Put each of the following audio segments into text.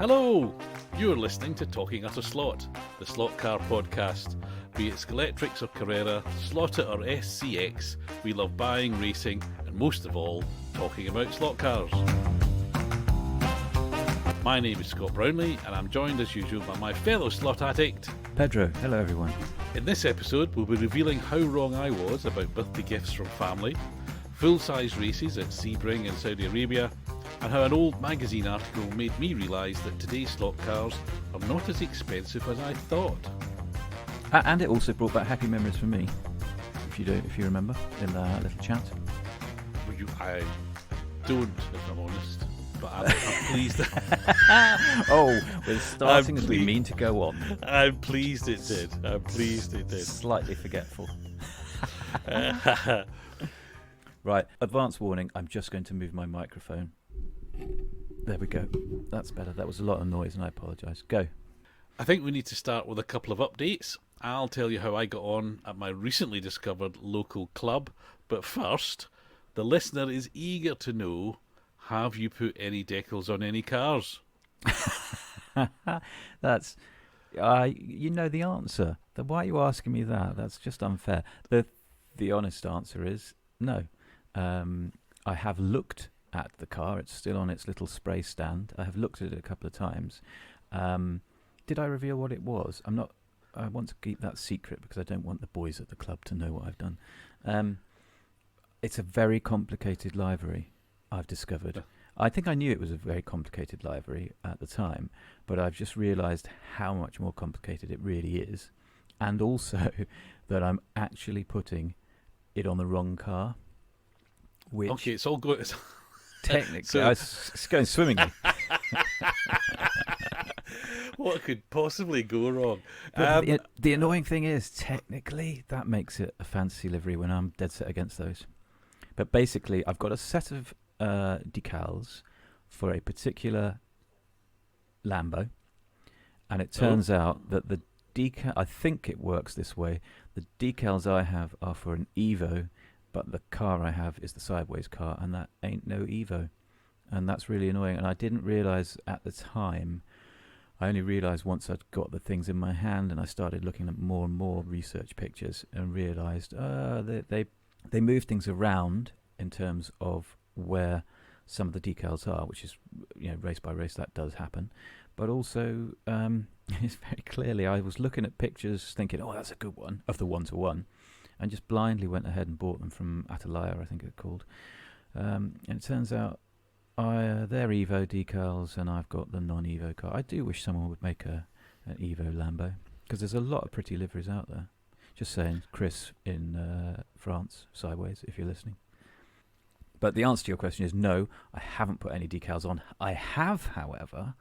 Hello! You're listening to Talking Utter Slot, the slot car podcast. Be it Scalextrics or Carrera, Slot It or SCX, we love buying, racing, and most of all, talking about slot cars. My name is Scott Brownlee, and I'm joined as usual by my fellow slot addict, Pedro. Hello, everyone. In this episode, we'll be revealing how wrong I was about birthday gifts from family, full-size races at Sebring in Saudi Arabia, and how an old magazine article made me realise that today's slot cars are not as expensive as I thought. And it also brought back happy memories for me, if you remember, in that little chat. I don't, if I'm honest, but I'm pleased. Oh, we're starting as we mean to go on. I'm pleased it did. Slightly forgetful. Right, advance warning, I'm just going to move my microphone. There we go. That's better. That was a lot of noise and I apologise. Go. I think we need to start with a couple of updates. I'll tell you how I got on at my recently discovered local club. But first, the listener is eager to know, have you put any decals on any cars? That's... you know the answer. Why are you asking me that? That's just unfair. The honest answer is no. I have looked at the car. It's still on its little spray stand. I have looked at it a couple of times. Did I reveal what it was? I want to keep that secret because I don't want the boys at the club to know what I've done. It's a very complicated livery, I've discovered. Yeah. I think I knew it was a very complicated livery at the time, but I've just realised how much more complicated it really is, and also that I'm actually putting it on the wrong car. Which okay, it's all good. Technically, it's going swimmingly. What could possibly go wrong? The annoying thing is, technically, that makes it a fancy livery when I'm dead set against those. But basically, I've got a set of decals for a particular Lambo, and it turns out that the decal, I think it works this way, the decals I have are for an Evo, but the car I have is the sideways car, and that ain't no Evo. And that's really annoying. And I didn't realise at the time. I only realised once I'd got the things in my hand and I started looking at more and more research pictures and realised they move things around in terms of where some of the decals are, which is, race by race, that does happen. But also, it's very clearly, I was looking at pictures thinking, oh, that's a good one, of the one-to-one. And just blindly went ahead and bought them from Atalaya, I think it's called. And it turns out they're Evo decals, and I've got the non-Evo car. I do wish someone would make an Evo Lambo, because there's a lot of pretty liveries out there. Just saying, Chris in France, sideways, if you're listening. But the answer to your question is no, I haven't put any decals on. I have, however,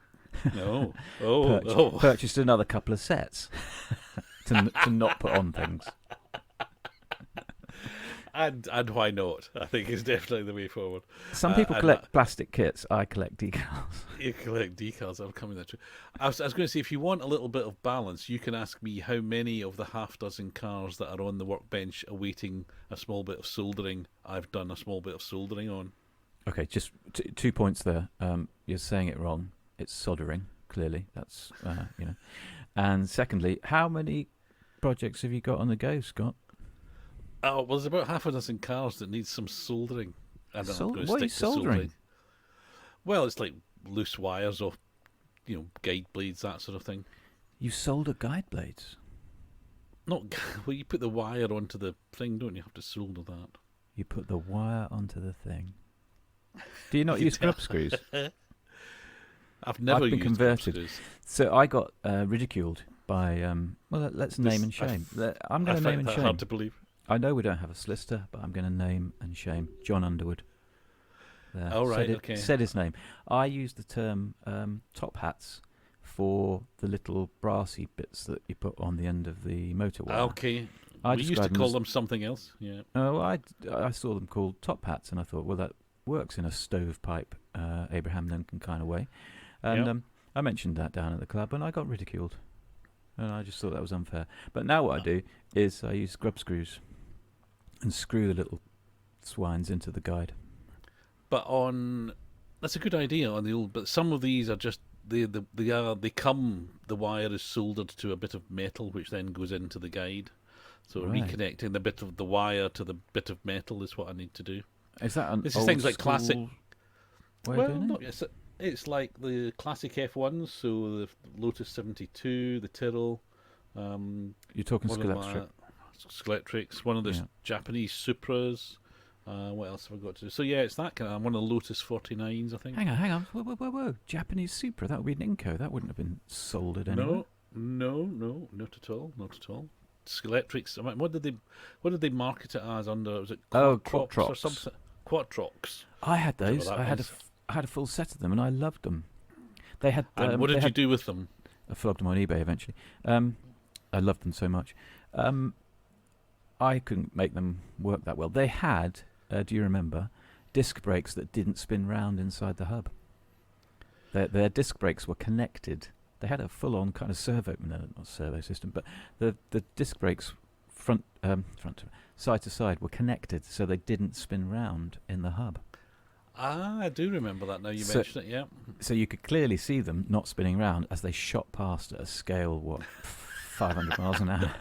purchased another couple of sets to not put on things. And why not? I think it's definitely the way forward. Some people collect plastic kits. I collect decals. You collect decals. I'm coming there too. I was going to say, if you want a little bit of balance, you can ask me how many of the half dozen cars that are on the workbench awaiting a small bit of soldering I've done a small bit of soldering on. Okay, just 2 points there. You're saying it wrong. It's soldering, clearly. That's, And secondly, how many projects have you got on the go, Scott? Oh, well, there's about half a dozen cars that need some soldering. And what are you soldering? Well, it's like loose wires or, guide blades, that sort of thing. You solder guide blades? Well, you put the wire onto the thing, don't you? Have to solder that. You put the wire onto the thing. Do you not use scrub screws? I've never been used converted. screws. So I got ridiculed by, let's name and shame. I'm going to name and shame. Hard to believe. I know we don't have a solicitor, but I'm going to name and shame John Underwood. Oh, right, okay. Said his name. I used the term top hats for the little brassy bits that you put on the end of the motor wire. Okay. We used to call them something else. Yeah. Oh, I saw them called top hats, and I thought, well, that works in a stovepipe Abraham Lincoln kind of way. And I mentioned that down at the club, and I got ridiculed. And I just thought that was unfair. But now what I do is I use scrub screws and screw the little swines into the guide. But that's a good idea on the old, but some of these are just the wire is soldered to a bit of metal, which then goes into the guide. So Right. reconnecting the bit of the wire to the bit of metal is what I need to do. Is that an This is old things like school classic. way Well, of doing not it? it's like the classic F1s, so the Lotus 72, the Tyrrell, You're talking one of Skeletric. Skeletrics, one of the Yeah. Japanese Supras. What else have I got to do? So yeah, it's that kind of one of the Lotus 49s, I think. Hang on. Whoa. Japanese Supra. That would be an Inco. That wouldn't have been soldered anywhere. No, not at all, not at all. Skeletrics. I mean, what did they market it as under? Was it Quattrox or Quattrox. something? Quattrox. I had Whatever those. that I means. had a full set of them, and I loved them. They had. And what they did you had, do with them? I flogged them on eBay eventually. I loved them so much. I couldn't make them work that well. They had. Do you remember? Disc brakes that didn't spin round inside the hub. Their disc brakes were connected. They had a full-on kind of not servo system, but the disc brakes side to side were connected, so they didn't spin round in the hub. I do remember that now you So- mention it, yeah. So you could clearly see them not spinning round as they shot past at a scale 500 miles an hour.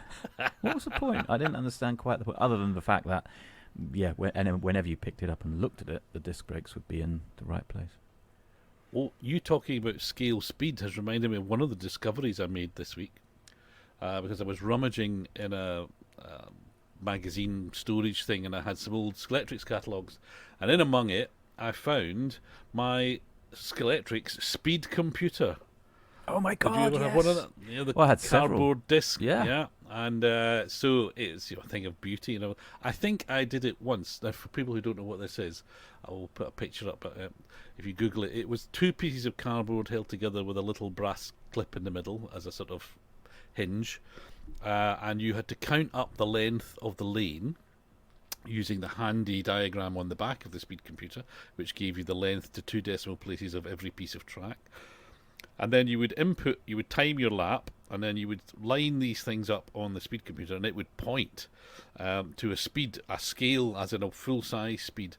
What was the point? I didn't understand quite the point, other than the fact that whenever you picked it up and looked at it, the disc brakes would be in the right place. Well, you talking about scale speed has reminded me of one of the discoveries I made this week. Because I was rummaging in a magazine storage thing and I had some old Skeletrics catalogues. And in among it, I found my Skeletrics speed computer. Oh my Did God! you ever Yes. have one of that? You know, the Well, I had several. cardboard disc. Yeah. And so it's a thing of beauty. I think I did it once. Now, for people who don't know what this is, I will put a picture up. If you Google it, it was two pieces of cardboard held together with a little brass clip in the middle as a sort of hinge, and you had to count up the length of the lane using the handy diagram on the back of the speed computer, which gave you the length to 2 decimal places of every piece of track. And then you would time your lap, and then you would line these things up on the speed computer, and it would point to a scale, as in a full-size speed.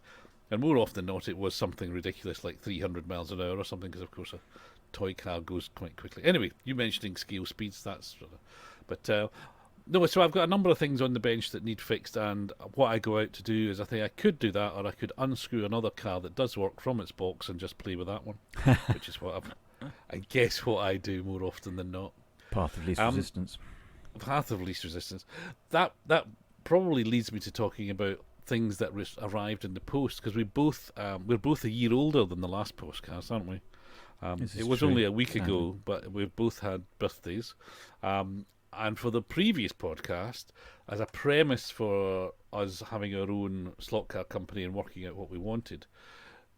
And more often than not, it was something ridiculous like 300 miles an hour or something, because of course a toy car goes quite quickly. Anyway, you mentioning scale speeds, no, so I've got a number of things on the bench that need fixed, and what I go out to do is I think I could do that, or I could unscrew another car that does work from its box and just play with that one, which is what I guess what I do more often than not. Path of least resistance. Path of least resistance. That probably leads me to talking about things that arrived in the post, because we're both a year older than the last postcast, aren't we? It was true. only a week ago, but we've both had birthdays. And for the previous podcast, as a premise for us having our own slot car company and working out what we wanted,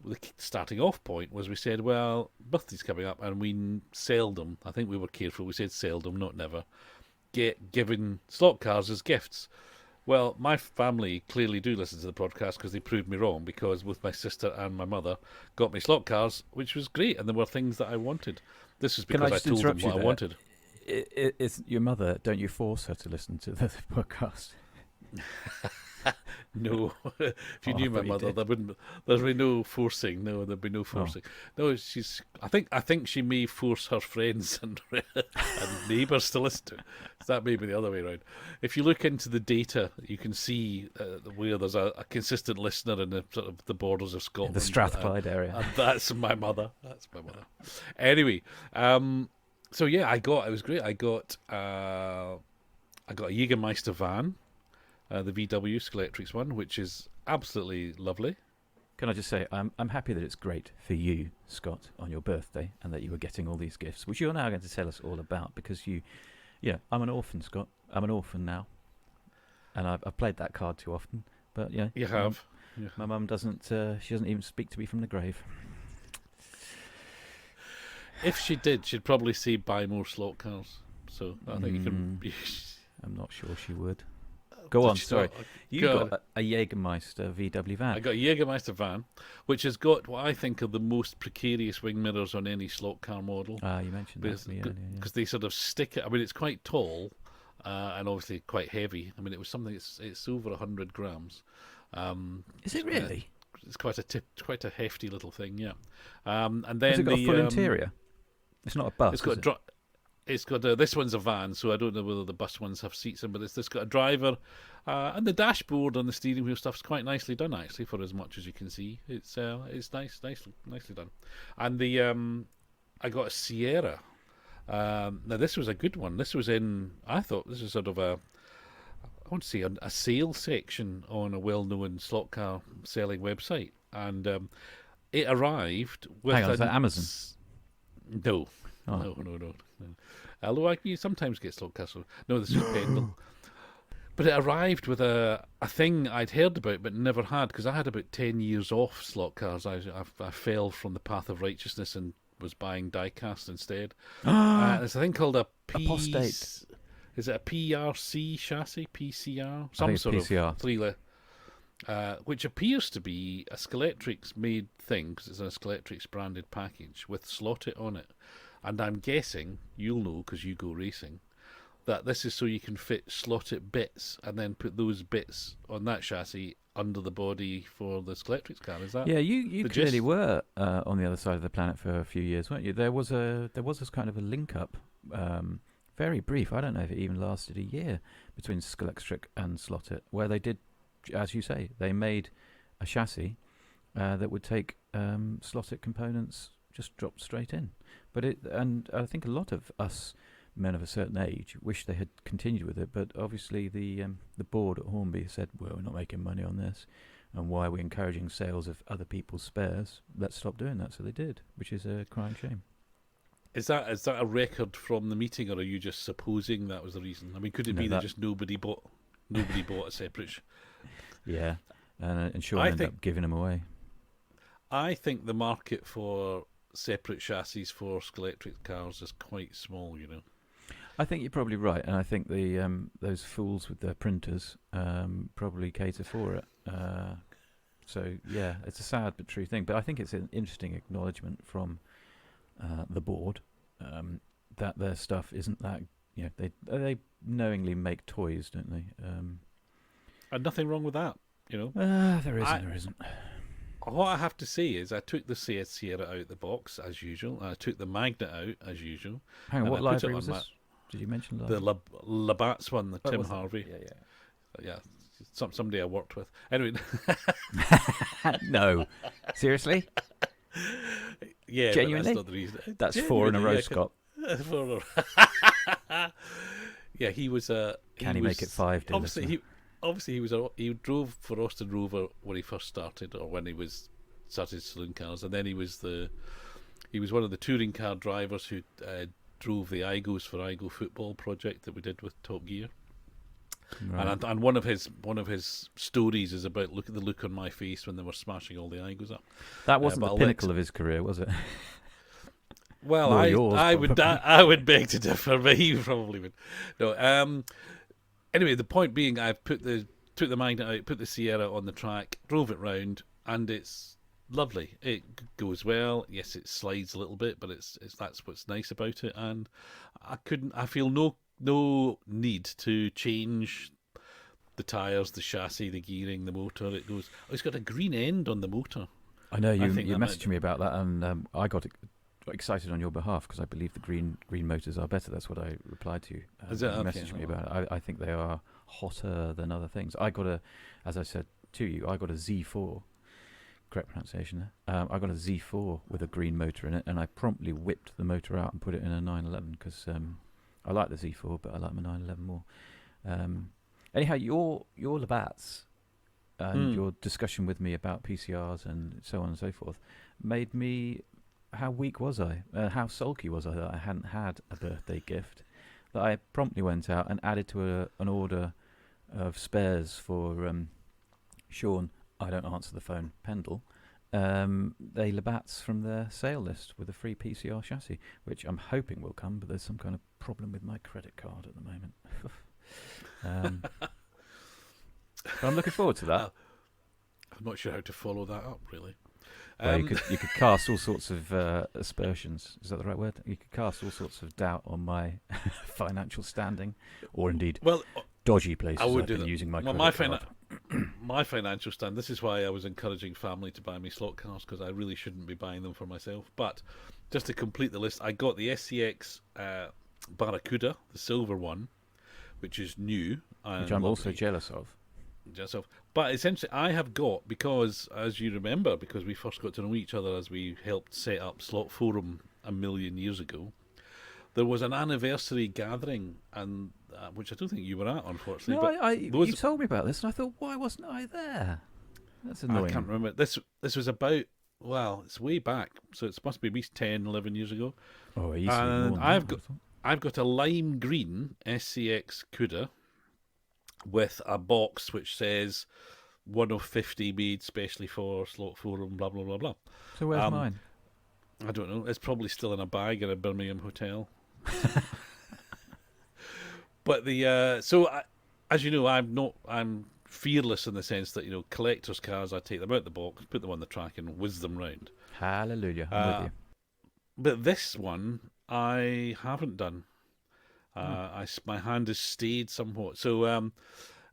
the starting off point was we said, well, birthday's coming up, and we seldom, I think we were careful, we said seldom, not never, get given slot cars as gifts. Well, my family clearly do listen to the podcast because they proved me wrong, because both my sister and my mother got me slot cars, which was great, and there were things that I wanted. This was Can I because I just told them interrupt you what I there? wanted. It's your mother. Don't you force her to listen to the podcast? No, if you Oh, I knew my thought you mother, did. there'd be no forcing. No, there'd be no forcing. No, I think she may force her friends and neighbours to listen to it. So that may be the other way around. If you look into the data, you can see where there's a consistent listener in the sort of the borders of Scotland, The Strathclyde area. and that's my mother. That's my mother. Anyway, so yeah, it was great. I got a Jägermeister van. The VW Skeletrics one, which is absolutely lovely. Can I just say, I'm happy that it's great for you, Scott, on your birthday, and that you were getting all these gifts, which you're now going to tell us all about, because I'm an orphan, Scott. I'm an orphan now, and I've played that card too often. But yeah, You have. my mum doesn't. She doesn't even speak to me from the grave. If she did, she'd probably say buy more slot cars. So I think you can. I'm not sure she would. Go on, sorry. You Go got a Jägermeister VW van. I got a Jägermeister van, which has got what I think are the most precarious wing mirrors on any slot car model. You mentioned that to me earlier. Yeah. Because they sort of stick it. I mean, it's quite tall and obviously quite heavy. I mean, it was something. It's over 100 grams. Is it really? It's quite a hefty little thing, yeah. And then Has it got a full interior? It's not a bus. It's got is a it? It's got a, this one's a van, so I don't know whether the bus ones have seats in, but it's just got a driver, and the dashboard and the steering wheel stuff's quite nicely done actually, for as much as you can see. It's nicely done. And the I got a Sierra. Now this was a good one. This was in, I thought this was sort of I want to say a sales section on a well-known slot car selling website, and it arrived with. Hang on, is that Amazon? No. Oh. No. Although you sometimes get slot cars. No, this is Pendle. But it arrived with a thing I'd heard about but never had, because I had about 10 years off slot cars. I fell from the path of righteousness and was buying diecast instead. There's a thing called a Apostate. Is it a PRC chassis? PCR? I think it's Some sort PCR. of which appears to be a Skeletrix made thing, because it's a Skeletrix branded package with Slot It on it. And I'm guessing, you'll know because you go racing, that this is so you can fit Slot It bits and then put those bits on that chassis under the body for the Skeletrix car. Is that? Yeah, you the clearly gist? were on the other side of the planet for a few years, weren't you? There was this kind of a link up, very brief. I don't know if it even lasted a year, between Skeletrix and Slot It, where they did, as you say, they made a chassis that would take Slot It components just dropped straight in. And I think a lot of us men of a certain age wish they had continued with it, but obviously the board at Hornby said, well, we're not making money on this, and why are we encouraging sales of other people's spares? Let's stop doing that. So they did, which is a crying shame. Is that a record from the meeting, or are you just supposing that was the reason? I mean, could it be that just nobody bought a separate? Yeah, and Sean I ended think up giving them away. I think the market for separate chassis for Skeletrix cars is quite small, you know. I think you're probably right, and I think the those fools with their printers probably cater for it. So yeah, it's a sad but true thing. But I think it's an interesting acknowledgement from the board that their stuff isn't that. You know, they knowingly make toys, don't they? And nothing wrong with that, you know. There isn't. What I have to say is, I took the Sierra out the box as usual. I took the Magnet out as usual. Hang on, what I put it library on was this? Did you mention the Labatt's one, the Tim was it? Harvey. Yeah. Somebody I worked with. Anyway. No, seriously? Yeah, Genuinely? that's not the reason. That's four in a row, yeah, Scott. Yeah, he was a. Can he make it 5? Dear listener? Obviously, he drove for Austin Rover when he first started, or when he started saloon cars, and then he was one of the touring car drivers who drove the Igos for Igo football project that we did with Top Gear. Right. And one of his stories is about the look on my face when they were smashing all the Igos up. That wasn't the pinnacle of his career, was it? Well, I would beg to differ, but he probably would. No. Anyway, the point being, I took the Magnet out, put the Sierra on the track, drove it round, and it's lovely. It goes well. Yes, it slides a little bit, but that's what's nice about it. And I feel no need to change the tyres, the chassis, the gearing, the motor. It's got a green end on the motor. I know you messaged me about that, and I got excited on your behalf because I believe the green motors are better. That's what I replied to you. Is that you okay? Messaged me about it. I think they are hotter than other things. As I said to you, I got a Z4. Correct pronunciation there. I got a Z4 with a green motor in it, and I promptly whipped the motor out and put it in a 911 because I like the Z4, but I like my 911 more. Anyhow, your Labatt's and your discussion with me about PCRs and so on and so forth made me. How weak was I? How sulky was I that I hadn't had a birthday gift? That I promptly went out and added to an order of spares for Sean. I don't answer the phone. Pendle. They Labatt's from their sale list with a free PCR chassis, which I'm hoping will come, but there's some kind of problem with my credit card at the moment. But I'm looking forward to that. I'm not sure how to follow that up, really. Well, you could cast all sorts of aspersions. Is that the right word? You could cast all sorts of doubt on my financial standing, or indeed dodgy places. I would I've do been that. using my Well, credit card. my financial stand. This is why I was encouraging family to buy me slot cars, because I really shouldn't be buying them for myself. But just to complete the list, I got the SCX Barracuda, the silver one, which is new. Which I'm also jealous of. But essentially, I have got, because, as you remember, because we first got to know each other as we helped set up Slot Forum a million years ago, there was an anniversary gathering, and which I don't think you were at, unfortunately. No, you told me about this, and I thought, why wasn't I there? That's annoying. I can't remember. This was about, well, it's way back, so it must be at least 10, 11 years ago. Oh, easily and more than I've got a lime green SCX Cuda with a box which says 1 of 50 made specially for Slot Forum, blah, blah, blah, blah. So where's mine? I don't know. It's probably still in a bag in a Birmingham hotel. But as you know, I'm fearless in the sense that, collector's cars, I take them out the box, put them on the track, and whiz them round. Hallelujah. I'm with you. But this one, I haven't done. My hand has stayed somewhat. So, and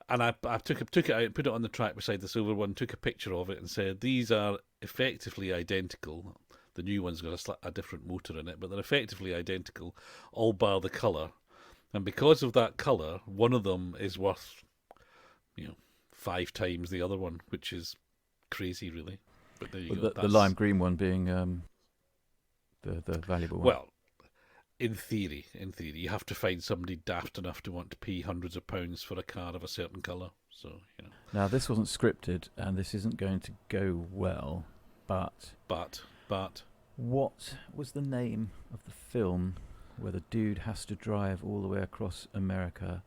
I took it out and put it on the track beside the silver one, took a picture of it, and said these are effectively identical. The new one's got a different motor in it, but they're effectively identical, all bar the colour. And because of that colour, one of them is worth, 5 times the other one, which is crazy, really. But there you go. The lime green one being the valuable one. Well, in theory, you have to find somebody daft enough to want to pay hundreds of pounds for a car of a certain colour. So, Now, this wasn't scripted, and this isn't going to go well, but what was the name of the film where the dude has to drive all the way across America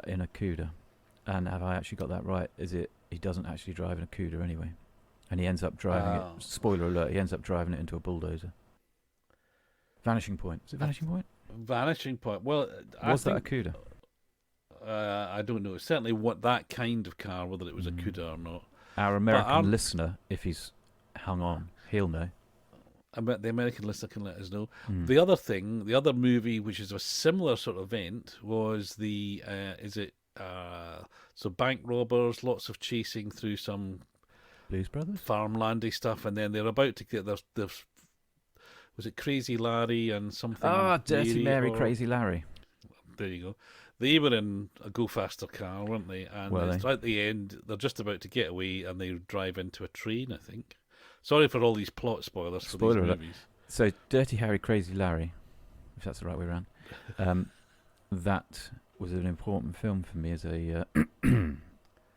in a Cuda? And have I actually got that right? Is it he doesn't actually drive in a Cuda anyway? And he ends up driving it, spoiler alert, he ends up driving it into a bulldozer. Vanishing Point. Is it Vanishing Point? Vanishing Point. Well, was that a Cuda? I don't know. It's certainly that kind of car, whether it was a Cuda or not. Our American listener, if he's hung on, he'll know. I bet the American listener can let us know. The other movie, which is a similar sort of event, was the so bank robbers, lots of chasing through some Blues Brothers farmlandy stuff, and then they're about to get there's was it Crazy Larry and something? Dirty Mary, Crazy Larry. There you go. They were in a go faster car, weren't they? And it's at the end, they're just about to get away, and they drive into a train, I think. Sorry for all these plot spoilers for these movies. So, Dirty Harry, Crazy Larry, if that's the right way around, that was an important film for me as a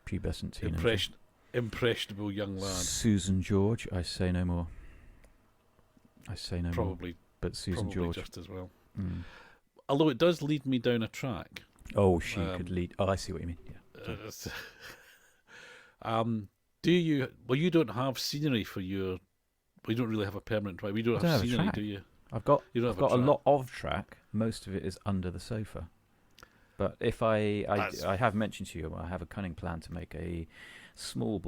pubescent teenager. Impressionable young lad. Susan George, I say no more. Probably, but Susan George just as well. Although it does lead me down a track. Oh, she could lead. Oh, I see what you mean. Yeah. Do you? Well, you don't have scenery for your. We don't really have a permanent drive. We don't have scenery, do you? I've got a lot of track. Most of it is under the sofa. But if I have mentioned to you, I have a cunning plan to make a small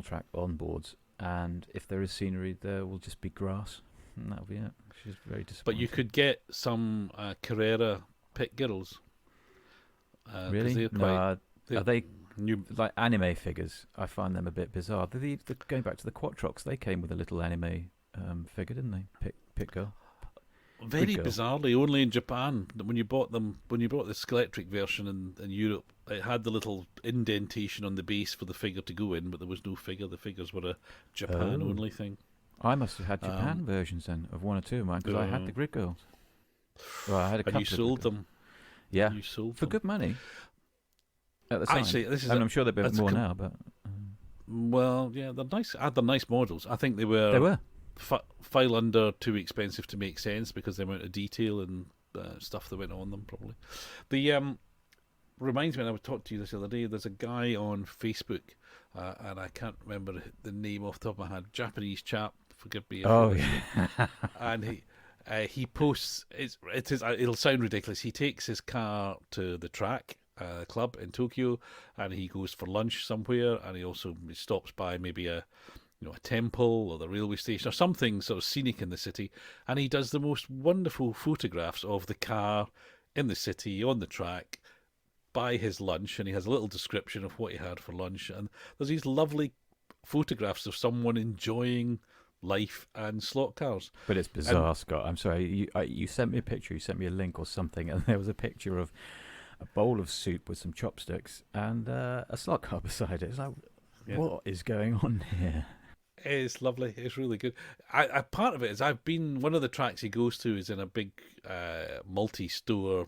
track on boards, and if there is scenery, there will just be grass, and that'll be it. Which is very disappointing. But you could get some Carrera pit girls. Really? Are they new, like anime figures? I find them a bit bizarre. Going back to the Quattrox, they came with a little anime figure, didn't they? Pit girl. Very bizarrely, only in Japan. When you bought the Skeletric version in Europe, it had the little indentation on the base for the figure to go in, but there was no figure. The figures were a Japan-only thing. I must have had Japan versions then of one or two of mine, because I had the Grid Girls. Well, I had a couple. And you sold them. Yeah, you sold for them. Good money. At the time. Actually, I'm sure they're a bit more now, but. Well, yeah, they're nice. They're nice models. I think they were. They were. File under too expensive to make sense because the amount of detail and stuff that went on them, probably. The reminds me, and I was talking to you this other day, there's a guy on Facebook, and I can't remember the name off the top of my head, Japanese chap, forgive me. Yeah. And he posts, it'll sound ridiculous, he takes his car to the track club in Tokyo, and he goes for lunch somewhere, and he stops by maybe a temple or the railway station or something sort of scenic in the city, and he does the most wonderful photographs of the car in the city, on the track, by his lunch, and he has a little description of what he had for lunch, and there's these lovely photographs of someone enjoying life and slot cars. But it's bizarre, Scott. I'm sorry. You sent me a picture. You sent me a link or something, and there was a picture of a bowl of soup with some chopsticks and a slot car beside it. It's like, what is going on here? It's lovely. It's really good. I part of it is I've been, one of the tracks he goes to is in a big multi-floor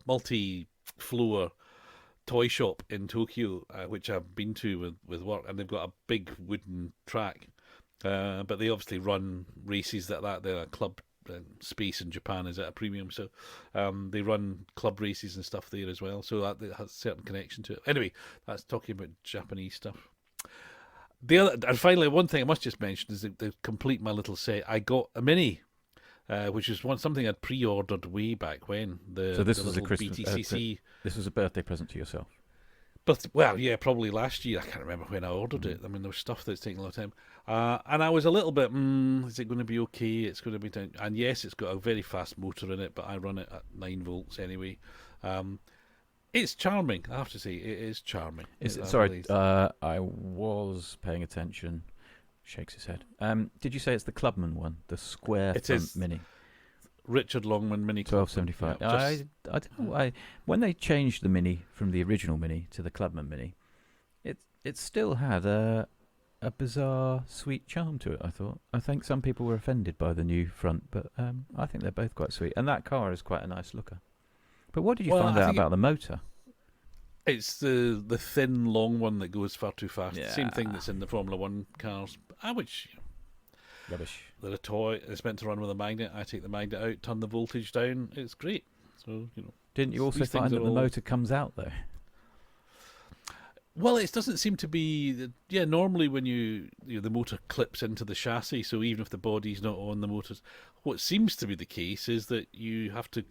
toy shop in Tokyo, which I've been to with work, and they've got a big wooden track. But they obviously run races like that. They're a club space in Japan is at a premium, so they run club races and stuff there as well. So that has a certain connection to it. Anyway, that's talking about Japanese stuff. The other, and finally, one thing I must just mention is that to complete my little set, I got a Mini, which is something I'd pre-ordered way back when. So this was a Christmas. BTCC. This was a birthday present to yourself. But well, yeah, probably last year. I can't remember when I ordered it. I mean, there was stuff that's taking a lot of time, and I was a little bit, is it going to be okay? It's going to be down, and yes, it's got a very fast motor in it, but I run it at 9 volts anyway. It's charming, I have to say. It is charming. Sorry, I was paying attention. Shakes his head. Did you say it's the Clubman one, the square front Mini? Richard Longman Mini 1275. Yeah, I don't know why. When they changed the Mini from the original Mini to the Clubman Mini, it still had a bizarre, sweet charm to it, I thought. I think some people were offended by the new front, but I think they're both quite sweet. And that car is quite a nice looker. But what did you find out about the motor? It's the thin, long one that goes far too fast. Yeah. Same thing that's in the Formula One cars, which Rubbish. They're a toy. It's meant to run with a magnet. I take the magnet out, turn the voltage down. It's great. So Didn't you also find that the motor comes out though? Well, it doesn't seem to be. Yeah, normally when the motor clips into the chassis, so even if the body's not on the motors, what seems to be the case is that you have to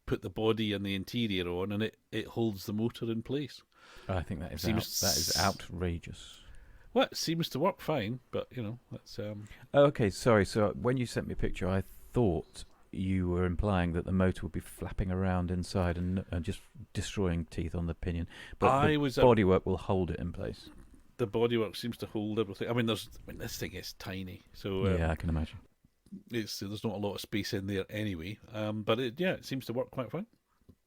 put the body and the interior on, and it holds the motor in place. I think that is outrageous. Well, it seems to work fine, but that's. Okay, sorry. So when you sent me a picture, I thought you were implying that the motor would be flapping around inside and just destroying teeth on the pinion, but the bodywork will hold it in place. The bodywork seems to hold everything. I mean, this thing is tiny, so yeah, I can imagine. There's not a lot of space in there anyway, but it seems to work quite fine.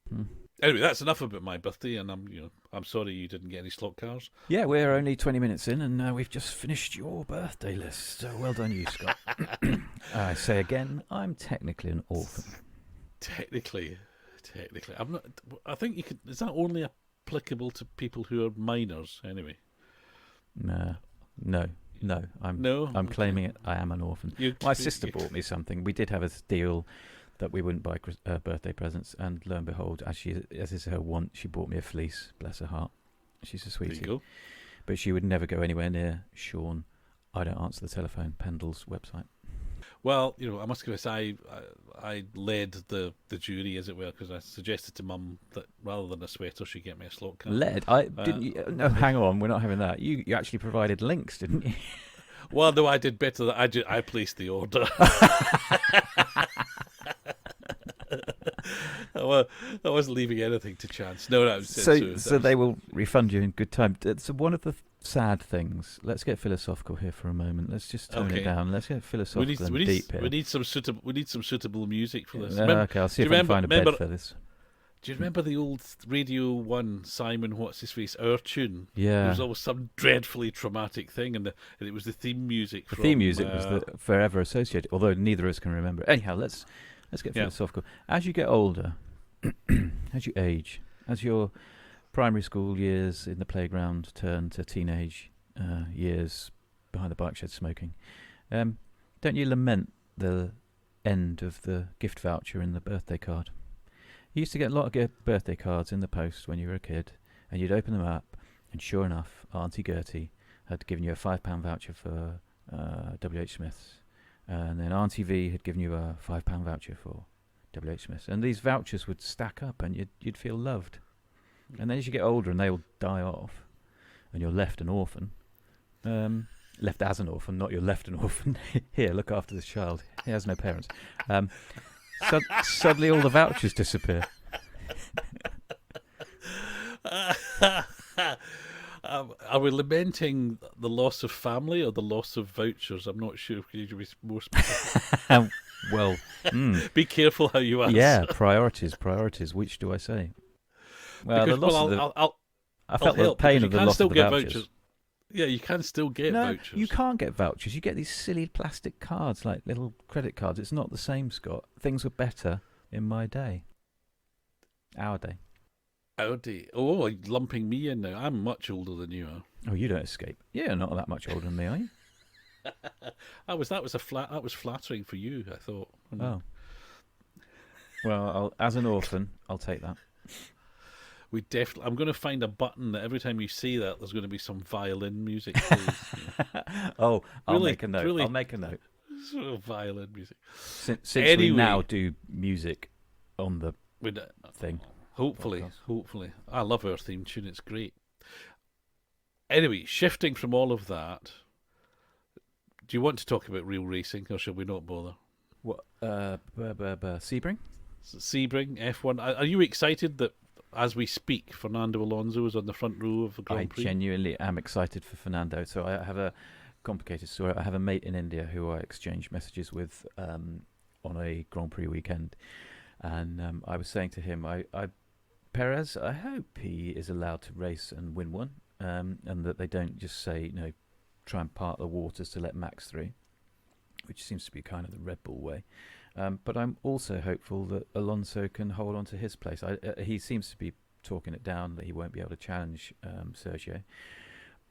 Hmm. Anyway, that's enough about my birthday, and I'm sorry you didn't get any slot cars. Yeah, we're only 20 minutes in, and we've just finished your birthday list. So well done, you, Scott. I say again, I'm technically an orphan. Technically, I'm not. I think you could. Is that only applicable to people who are minors? Anyway. No. I'm claiming it. I am an orphan. My sister bought me something. We did have a deal that we wouldn't buy birthday presents, and lo and behold, as is her wont, she bought me a fleece. Bless her heart. She's a sweetie. There you go. But she would never go anywhere near Sean. I don't answer the telephone. Pendle's website. Well, I must confess, I led the jury, as it were, because I suggested to Mum that rather than a sweater, she get me a slot car. Didn't you? No, hang on, we're not having that. You actually provided links, didn't you? Well, no, I did better. I placed the order. I wasn't leaving anything to chance. No. So they will refund you in good time. So one of the sad things. Let's get philosophical here for a moment. Let's just tone it down. Let's get philosophical and deep here. We need some suitable music for this. Okay, I'll see if I can find a bed for this. Do you remember the old Radio 1 Simon What's-His-Face, Our Tune? Yeah. There was always some dreadfully traumatic thing, and it was the theme music. The theme music was forever associated, although neither of us can remember it. Anyhow, let's get philosophical. As you get older, as you age, as your primary school years in the playground turn to teenage years behind the bike shed smoking, don't you lament the end of the gift voucher in the birthday card? You used to get a lot of birthday cards in the post when you were a kid, and you'd open them up, and sure enough, Auntie Gertie had given you a £5 voucher for W.H. Smith's, and then Auntie V had given you a £5 voucher for W.H. Smith's, and these vouchers would stack up, and you'd feel loved. And then as you get older, and they all die off, and you're left an orphan, left as an orphan, not you're left an orphan. Here, look after this child. He has no parents. Suddenly all the vouchers disappear. Are we lamenting the loss of family or the loss of vouchers? I'm not sure. Can you be more specific? Well, Be careful how you ask. yeah, priorities. Which do I say? Well, Because, the loss of I felt the help, pain because of you the can loss still of the get vouchers. Yeah, you can still get No, vouchers. you can't get vouchers. You get these silly plastic cards, like little credit cards. It's not the same, Scott. Things were better in my day. Our day. Howdy. Oh, you're lumping me in now. I'm much older than you are. Oh, you don't escape. You're not that much older than me, are you? That was flattering for you, I thought. Oh. Well, as an orphan, I'll take that. I'm going to find a button that every time you say that, there's going to be some violin music. Plays. Oh, I'll Really, make a note. really- I'll make a note. Sort of violin music. Since Anyway. we now do music on the thing. Hopefully, Podcast. hopefully. I love our theme tune. It's great. Anyway, shifting from all of that, do you want to talk about real racing, or shall we not bother? What? Sebring? Sebring, F1. Are you excited that, as we speak, Fernando Alonso is on the front row of the Grand Prix? I genuinely am excited for Fernando. So I have a complicated story. I have a mate in India who I exchange messages with on a Grand Prix weekend, and I was saying to him, Perez, I hope he is allowed to race and win one, and that they don't just say, try and part the waters to let Max through, which seems to be kind of the Red Bull way. But I'm also hopeful that Alonso can hold on to his place. He seems to be talking it down that he won't be able to challenge Sergio.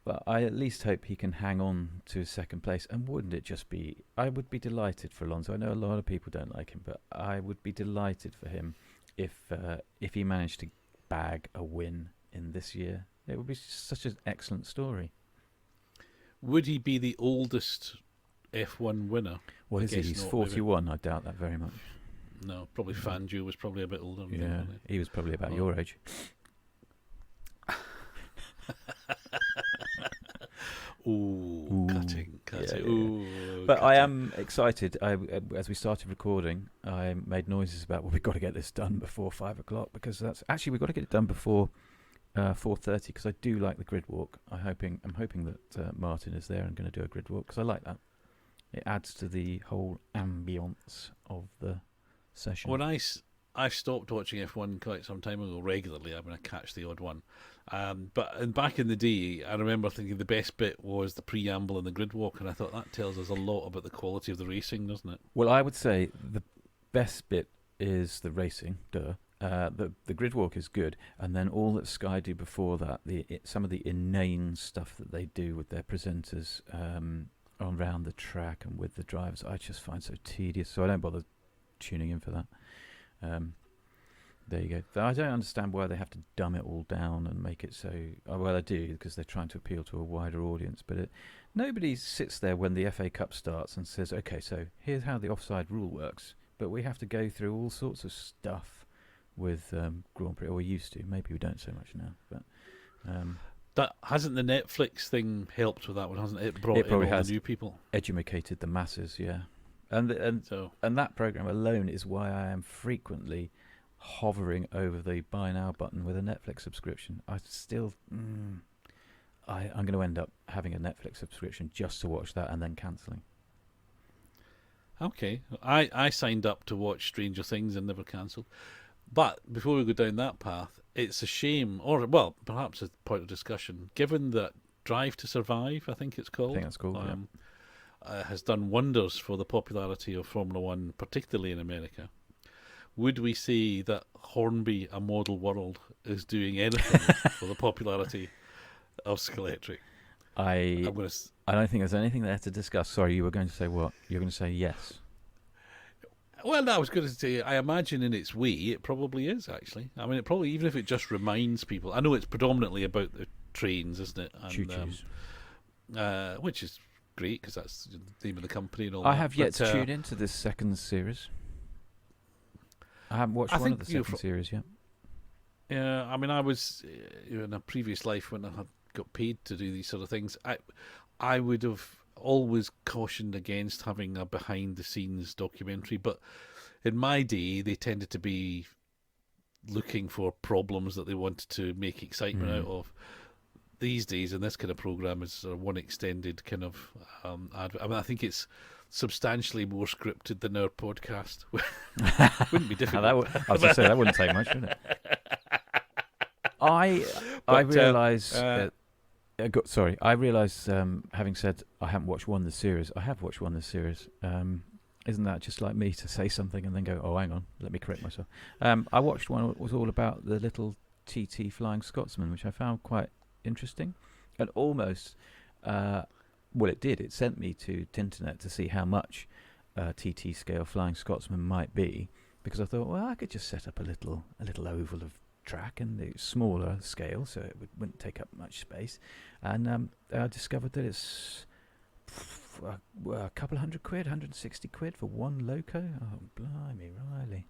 But I at least hope he can hang on to his second place. And wouldn't it just be... I would be delighted for Alonso. I know a lot of people don't like him, but I would be delighted for him if he managed to bag a win in this year. It would be such an excellent story. Would he be the oldest F1 winner? What is he? He's 41. Maybe. I doubt that very much. No, probably Fangio was probably a bit older. Yeah, he was probably about your age. Ooh, cutting. Yeah. Ooh, but cutting. I am excited. As we started recording, I made noises about, we've got to get this done before 5 o'clock, because we've got to get it done before 4:30, because I do like the grid walk. I'm hoping that Martin is there and going to do a grid walk, because I like that. It adds to the whole ambience of the session. When I stopped watching F1 quite some time ago regularly. I mean, I catch the odd one. But back in the day, I remember thinking the best bit was the preamble and the grid walk, and I thought that tells us a lot about the quality of the racing, doesn't it? Well, I would say the best bit is the racing, the grid walk is good, and then all that Sky do before that, some of the inane stuff that they do with their presenters around the track and with the drivers, I just find so tedious, so I don't bother tuning in for that. There you go. I don't understand why they have to dumb it all down and make it so... well, they do, because they're trying to appeal to a wider audience, but nobody sits there when the FA Cup starts and says, okay, so here's how the offside rule works, but we have to go through all sorts of stuff with Grand Prix, or we used to. Maybe we don't so much now, but... that hasn't the Netflix thing helped with that one, hasn't it? It brought in all the new people. Educated the masses, yeah. And that program alone is why I am frequently hovering over the buy now button with a Netflix subscription. I still, I'm going to end up having a Netflix subscription just to watch that and then cancelling. Okay, I signed up to watch Stranger Things and never cancelled. But before we go down that path, it's a shame, or well, perhaps a point of discussion, given that Drive to Survive, I think it's called. I think that's called, has done wonders for the popularity of Formula One, particularly in America. Would we say that Hornby, A Model World, is doing anything for the popularity of Scalextric? I don't think there's anything there to discuss. Sorry, you were going to say what? You're going to say yes. Well, no, I was going to say, I imagine in its way it probably is, actually. I mean, it probably, even if it just reminds people, I know it's predominantly about the trains, isn't it? And, Choo-choos. Which is great, because that's the name of the company and all that. I have yet to tune into this second series. I haven't watched one of the second series yet. Yeah, I mean, I was in a previous life when I had got paid to do these sort of things. I would have always cautioned against having a behind-the-scenes documentary, but in my day, they tended to be looking for problems that they wanted to make excitement out of. These days, in this kind of program, is one extended kind of advert. I mean, I think it's substantially more scripted than our podcast. Wouldn't be difficult. I was going to say, that wouldn't take much, would it? I realise. I realise. Having said I haven't watched one of the series, I have watched one of the series. Isn't that just like me to say something and then go, "Oh, hang on, let me correct myself"? I watched one that was all about the little TT Flying Scotsman, which I found quite interesting, and almost. Well, it did. It sent me to Tinternet to see how much TT scale Flying Scotsman might be, because I thought, well, I could just set up a little oval of track and the smaller scale, so it wouldn't take up much space. And I discovered that it's a couple £100, 160 quid for one loco. Oh, blimey, Riley!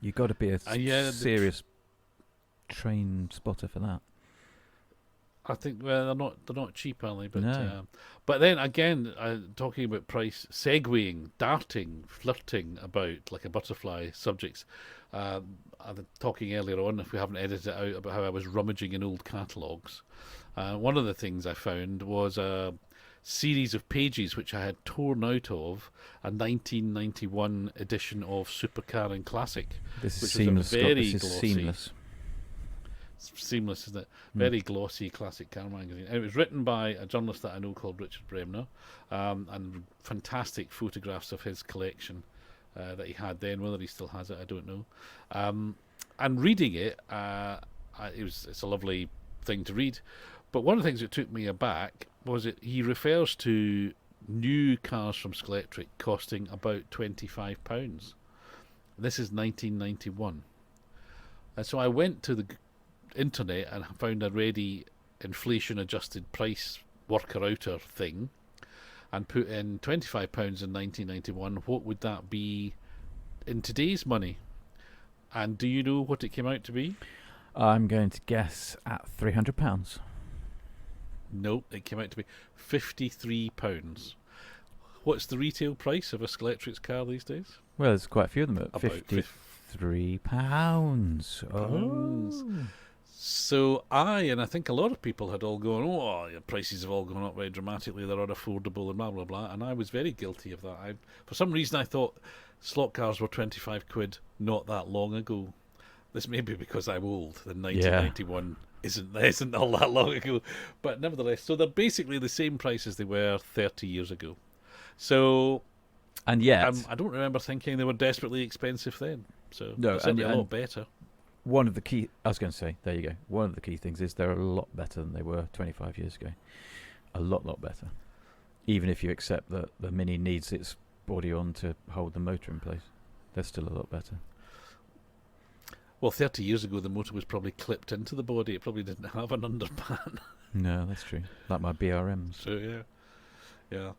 You got to be a serious train spotter for that. I think they're not cheap, are they? But no. But then again, talking about price, segueing, darting, flirting about like a butterfly subjects. Talking earlier on, if we haven't edited it out, about how I was rummaging in old catalogues. One of the things I found was a series of pages which I had torn out of a 1991 edition of Supercar and Classic. This is which seamless. Was a very this is glossy, seamless. Seamless, isn't it? Very glossy classic car magazine. And it was written by a journalist that I know called Richard Bremner, and fantastic photographs of his collection that he had then. Whether he still has it, I don't know. And reading it, it's a lovely thing to read. But one of the things that took me aback was that he refers to new cars from Scletric costing about £25. This is 1991. And so I went to the internet and found a ready inflation adjusted price worker outer thing and put in £25 in 1991. What would that be in today's money? And do you know what it came out to be? I'm going to guess at £300. No, it came out to be £53. What's the retail price of a Scletric's car these days? Well, there's quite a few of them at About £53. Oh. So I think a lot of people had all gone, oh, your prices have all gone up very dramatically, they're unaffordable and blah, blah, blah. And I was very guilty of that. For some reason, I thought slot cars were 25 quid not that long ago. This may be because I'm old, and 1991 isn't all that long ago. But nevertheless, so they're basically the same price as they were 30 years ago. So, and yet, I don't remember thinking they were desperately expensive then. So, no, certainly a lot better. One of the key, I was going to say, there you go. One of the key things is they're a lot better than they were 25 years ago. A lot better. Even if you accept that the Mini needs its body on to hold the motor in place, they're still a lot better. Well, 30 years ago, the motor was probably clipped into the body. It probably didn't have an underpan. No, that's true. Like my BRMs. So, yeah.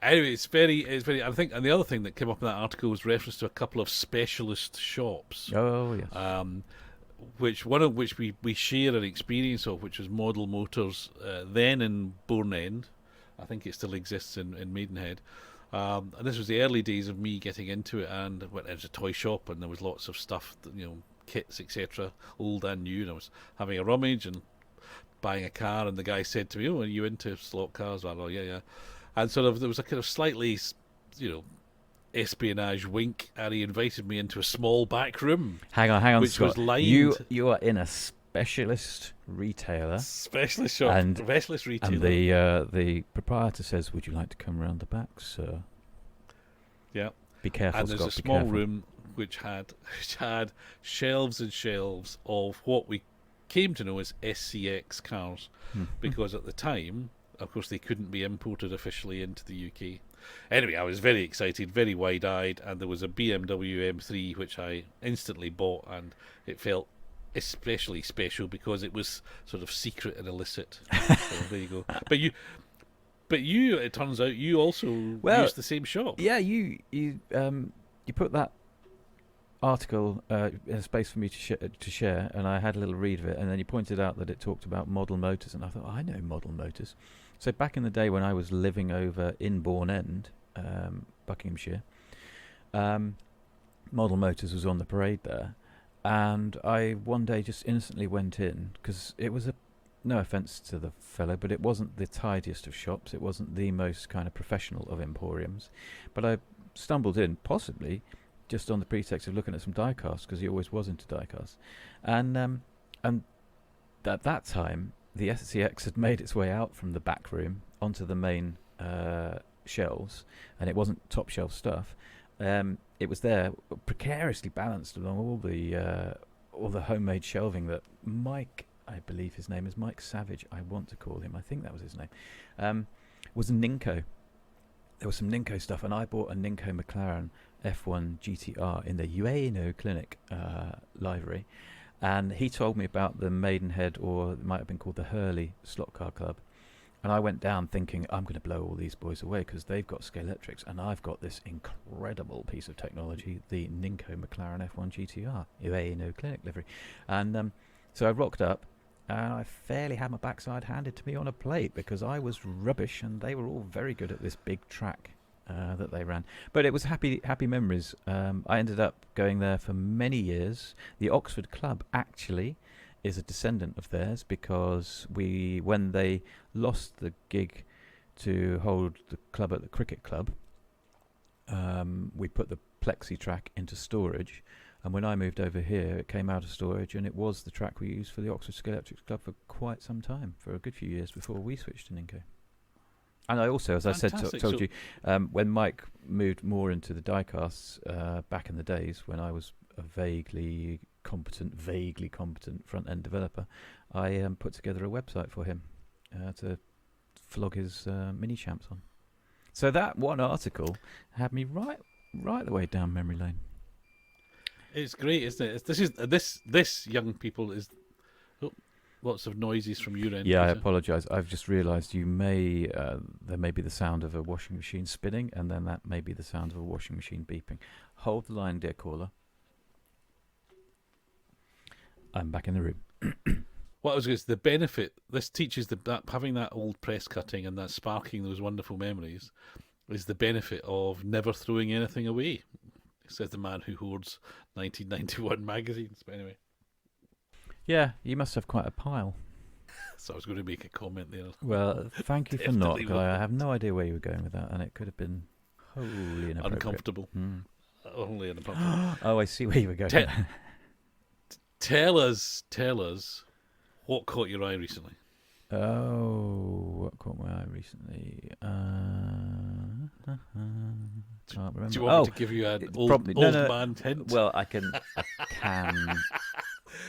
Anyway, it's very. I think, and the other thing that came up in that article was reference to a couple of specialist shops. Oh yes. One of which we share an experience of, which was Model Motors, then in Bourne End. I think it still exists in Maidenhead. And this was the early days of me getting into it, and it was a toy shop, and there was lots of stuff, kits, etc., old and new. And I was having a rummage and buying a car, and the guy said to me, "Oh, are you into slot cars?" Well, yeah. And sort of there was a kind of slightly, espionage wink, and he invited me into a small back room. Hang on, which Scott. was lined. You are in a specialist retailer. Specialist shop. And, specialist retailer. And the proprietor says, "Would you like to come round the back, sir?" Yeah. Be careful, and Scott. There's a small room which had shelves and shelves of what we came to know as SCX cars, because at the time, of course, they couldn't be imported officially into the UK. Anyway, I was very excited, very wide-eyed, and there was a BMW M3 which I instantly bought, and it felt especially special because it was sort of secret and illicit. So there you go. But you, it turns out, you also used the same shop. Yeah, you put that article in a space for me to share, and I had a little read of it, and then you pointed out that it talked about Model Motors, and I thought, I know Model Motors. So back in the day when I was living over in Bourne End, Buckinghamshire, Model Motors was on the parade there, And I one day just innocently went in, because it was no offence to the fellow, but it wasn't the tidiest of shops. It wasn't the most kind of professional of emporiums. But I stumbled in, possibly just on the pretext of looking at some die-casts, because he always was into die-casts. And at that time, the SCX had made its way out from the back room onto the main shelves, and it wasn't top shelf stuff. It was there, precariously balanced along all the homemade shelving that Mike, I believe his name is Mike Savage, I want to call him, I think that was his name, was Ninko. There was some Ninko stuff, and I bought a Ninko McLaren F1 GTR in the Ueno Clinic livery, and he told me about the Maidenhead, or it might have been called the Hurley Slot Car Club. And I went down thinking, I'm going to blow all these boys away because they've got Scalextrics and I've got this incredible piece of technology, the Ninko McLaren F1 GTR, no clinic livery. And so I rocked up, and I fairly had my backside handed to me on a plate because I was rubbish and they were all very good at this big track that they ran. But it was happy memories. I ended up going there for many years. The Oxford Club actually is a descendant of theirs, because when they lost the gig to hold the club at the cricket club, we put the plexi track into storage, and when I moved over here it came out of storage, and it was the track we used for the Oxford Scalextrics Club for quite some time, for a good few years before we switched to Ninko. And I also, as Fantastic. I told you, when Mike moved more into the diecasts back in the days when I was a vaguely competent front-end developer, I put together a website for him to flog his mini champs on. So that one article had me right the way down memory lane. It's great, isn't it? This young people is lots of noises from your end. Yeah, I apologise. I've just realised there may be the sound of a washing machine spinning, and then that may be the sound of a washing machine beeping. Hold the line, dear caller. I'm back in the room. What I was going to say, the benefit, this teaches that having that old press cutting and that sparking those wonderful memories is the benefit of never throwing anything away, says the man who hoards 1991 magazines. But anyway. Yeah, you must have quite a pile. So I was going to make a comment there. Well, thank you for not, because I have no idea where you were going with that, and it could have been wholly inappropriate. Uncomfortable. Mm. Only inappropriate. Oh, I see where you were going. Tell us what caught your eye recently. Oh, what caught my eye recently? Can't remember. Do you want me to give you an old man hint? Well, I can.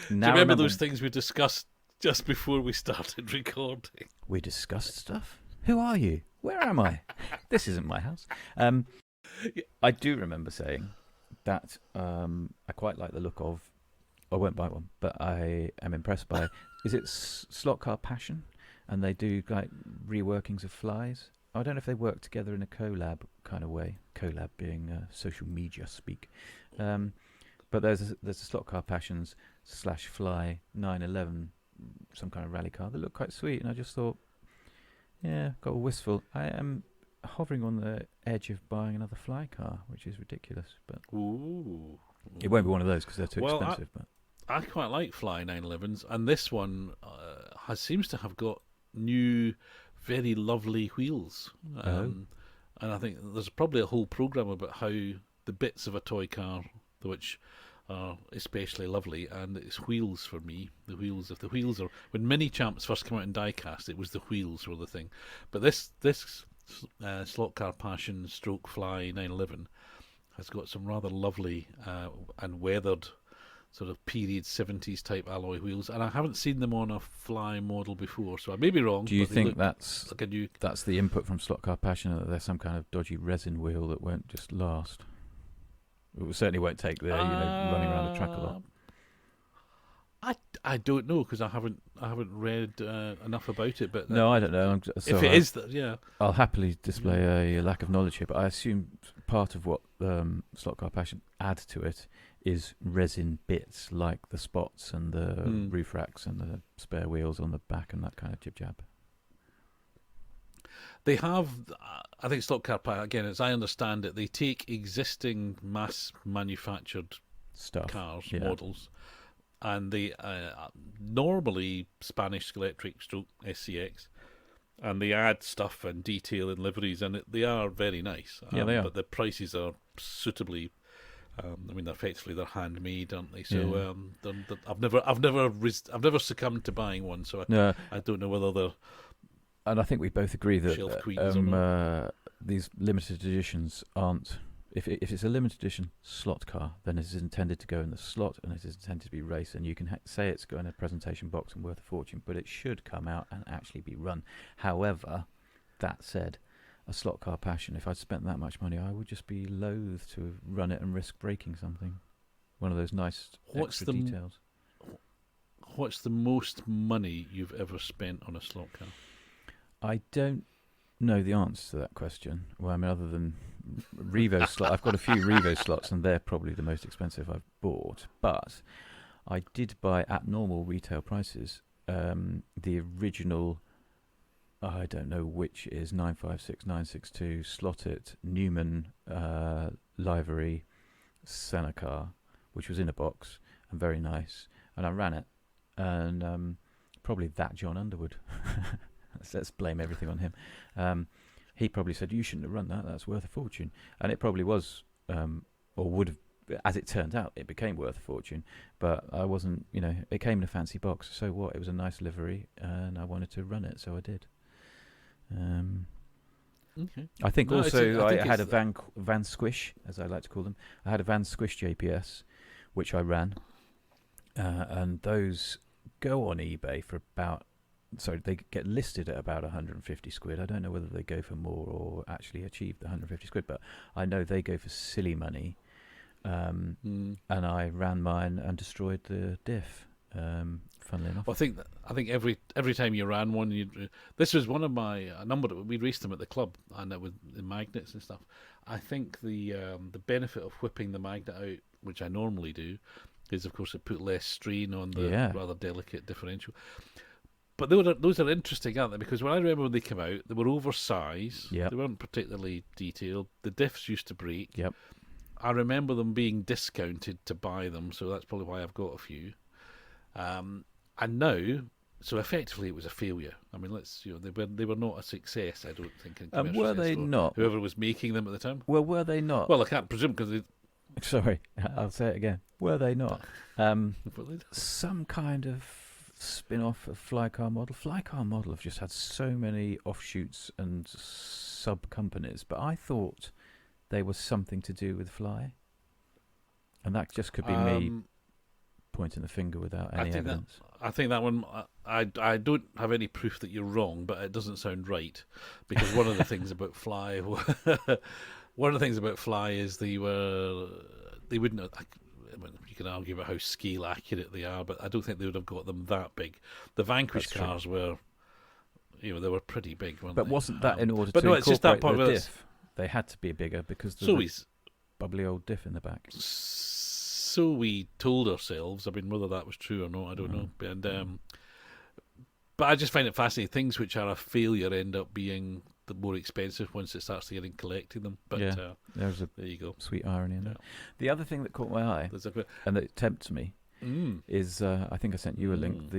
Do you remember those things we discussed just before we started recording? We discussed stuff? Who are you? Where am I? This isn't my house. I do remember saying that I quite like the look of. I won't buy one, but I am impressed by. Is it Slot Car Passion? And they do like reworkings of flies. I don't know if they work together in a collab kind of way. Collab being social media speak. But there's a Slot Car Passions /Fly 911, some kind of rally car that looked quite sweet, and I just thought, yeah, got a wistful. I am hovering on the edge of buying another Fly car, which is ridiculous, but ooh, it won't be one of those because they're too expensive. But I quite like Fly 911s, and this one seems to have got new, very lovely wheels. And I think there's probably a whole program about how the bits of a toy car, which are especially lovely, and it's wheels for me. The wheels are when Mini Champs first came out in diecast, it was the wheels were the thing. But this Slot Car Passion / Fly 911 has got some rather lovely and weathered sort of period 70s type alloy wheels, and I haven't seen them on a Fly model before, so I may be wrong. Do you think that's like that's the input from Slot Car Passion, that there's some kind of dodgy resin wheel that won't just last? It certainly won't take the running around the track a lot. I don't know, because I haven't read enough about it. But no, I don't know. If it is that, yeah, I'll happily display a lack of knowledge here. But I assume part of what Slot Car Passion add to it is resin bits like the spots and the roof racks and the spare wheels on the back and that kind of jib jab. They have, I think, Slot Car Passion, again, as I understand it, they take existing mass manufactured stuff. cars, Yeah. models, and they normally Spanish electric stroke SCX, and they add stuff and detail and liveries, and they are very nice. Yeah, they are. But the prices are suitably. I mean, effectively they're handmade, aren't they? So Yeah. I've never succumbed to buying one, so No, I don't know whether they're and I think we both agree that shelf queens or not. these limited editions aren't. If it's a limited edition slot car, then it is intended to go in the slot, and it is intended to be raced. And you can say it's got in a presentation box and worth a fortune, but it should come out and actually be run. However, that said, a slot car passion. If I'd spent that much money, I would just be loath to run it and risk breaking something. One of those nice extra details. What's the most money you've ever spent on a slot car? I don't know the answer to that question. Well, I mean, other than Revo slot, I've got a few Revo slots, and they're probably the most expensive I've bought. But I did buy at normal retail prices the original. I don't know which is 956962 slotted Newman livery Senna car, which was in a box and very nice. And I ran it, and probably that John Underwood. Let's blame everything on him. He probably said, you shouldn't have run that, that's worth a fortune. And it probably was, or would have, as it turned out, it became worth a fortune. But I wasn't, it came in a fancy box. So what? It was a nice livery, and I wanted to run it, so I did. Okay. I think No, also I think I had a Van Squish, as I like to call them. I had a Van Squish JPS, which I ran. And those go on eBay for about... Sorry, they get listed at about 150 quid. I don't know whether they go for more or actually achieve the 150 quid, but I know they go for silly money. And I ran mine and destroyed the diff. Funnily enough, well, I think every time you ran one, this was one of my number. We raced them at the club, and it was the magnets and stuff. I think the benefit of whipping the magnet out, which I normally do, is of course it put less strain on the rather delicate differential. But those are interesting, aren't they? Because when I remember when they came out, they were oversized. Yep. They weren't particularly detailed. The diffs used to break. Yep. I remember them being discounted to buy them, so that's probably why I've got a few. And now, so effectively, it was a failure. I mean, they were not a success. I don't think. In commercial were sense, they not? Whoever was making them at the time. Well, were they not? Well, I can't presume because they. Sorry, I'll say it again. Were they not? Some kind of spin-off of Flycar Model. Flycar Model have just had so many offshoots and sub-companies, but I thought they were something to do with Fly. And that just could be me pointing the finger without any evidence. I think that one, I don't have any proof that you're wrong, but it doesn't sound right. Because one of the things about Fly... One of the things about Fly is they wouldn't have... You can argue about how scale accurate they are, but I don't think they would have got them that big. The Vanquish cars were, they were pretty big, weren't they? But wasn't that in order to incorporate it's just that part the diff? They had to be bigger because there's a bubbly old diff in the back. So we told ourselves. I mean, whether that was true or not, I don't know. And but I just find it fascinating. Things which are a failure end up being the more expensive once it starts to getting collecting them. But there you go. Sweet irony in that. The other thing that caught my eye and that tempts me is I think I sent you a link.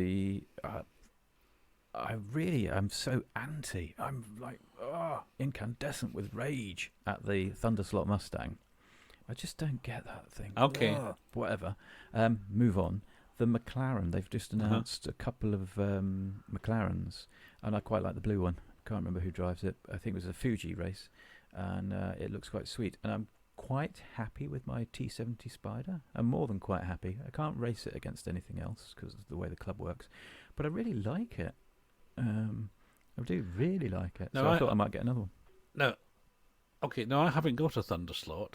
I'm so anti. I'm like incandescent with rage at the Thunderslot Mustang. I just don't get that thing. Okay. Whatever. Move on. The McLaren, they've just announced a couple of McLarens, and I quite like the blue one. Can't remember who drives it. I think it was a Fuji race, and it looks quite sweet. And I'm quite happy with my T70 Spider. I'm more than quite happy. I can't race it against anything else because of the way the club works, but I really like it. I do really like it. So I thought I might get another one. No, I haven't got a Thunderslot,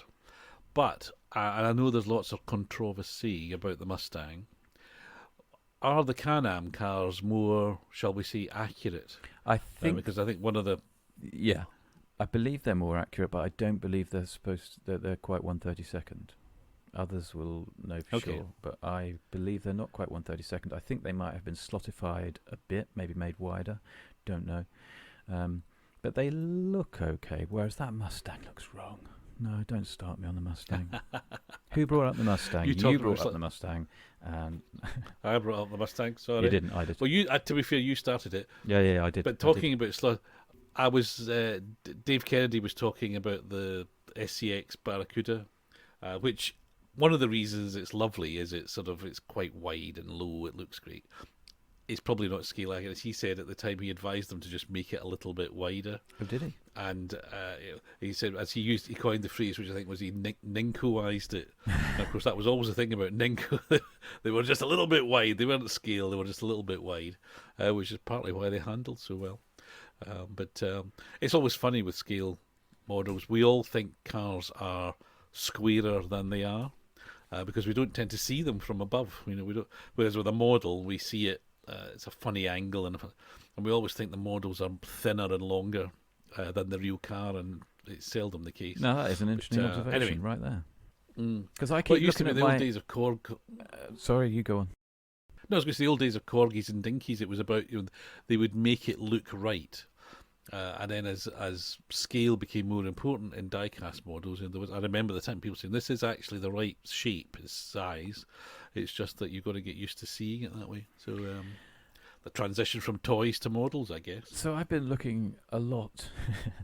but and I know there's lots of controversy about the Mustang. Are the Can-Am cars more, shall we say, accurate? I think because I think one of the I believe they're more accurate, but I don't believe they're they're quite 1/32. Others will know for sure, but I believe they're not quite 1/32. I think they might have been slottified a bit, maybe made wider. Don't know, but they look okay. Whereas that Mustang looks wrong. No, don't start me on the Mustang. Who brought up the Mustang? You brought up the Mustang. And I brought up the Mustang, sorry. You didn't, I did. Well, to be fair, you started it. Yeah, I did. But talking about slow, I was, Dave Kennedy was talking about the SCX Barracuda, which one of the reasons it's lovely is it's quite wide and low, it looks great. It's probably not scale accurate. He said at the time he advised them to just make it a little bit wider. Oh, did he? And he said, as he coined the phrase, which I think was he Ninkoized it. And of course, that was always the thing about Ninko. They were just a little bit wide. They weren't scale. They were just a little bit wide, which is partly why they handled so well. But it's always funny with scale models. We all think cars are squarer than they are because we don't tend to see them from above. We don't. Whereas with a model, we see it. It's a funny angle, and we always think the models are thinner and longer than the real car, and it's seldom the case. No, that is an interesting observation anyway. right there. Because I Well, keep it used to looking be at the my... old days of sorry, you go on. No, I was going to say the old days of corgis and dinkies. It was about they would make it look right, and then as scale became more important in die-cast models, I remember the time people saying this is actually the right shape, it's size. It's just that you've got to get used to seeing it that way. So the transition from toys to models, I guess. So I've been looking a lot.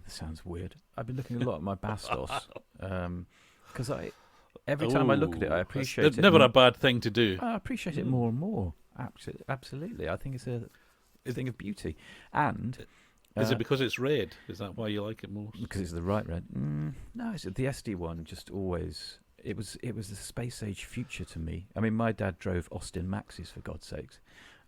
This sounds weird. I've been looking a lot at my Bastos because every time I look at it, I appreciate it. Never a bad thing to do. I appreciate it more and more. Absolutely, I think it's a thing of beauty. And is it because it's red? Is that why you like it most? Because it's the right red. No, it's the SD one. Just always. It was the space age future to me. I mean, my dad drove Austin Maxes, for God's sakes.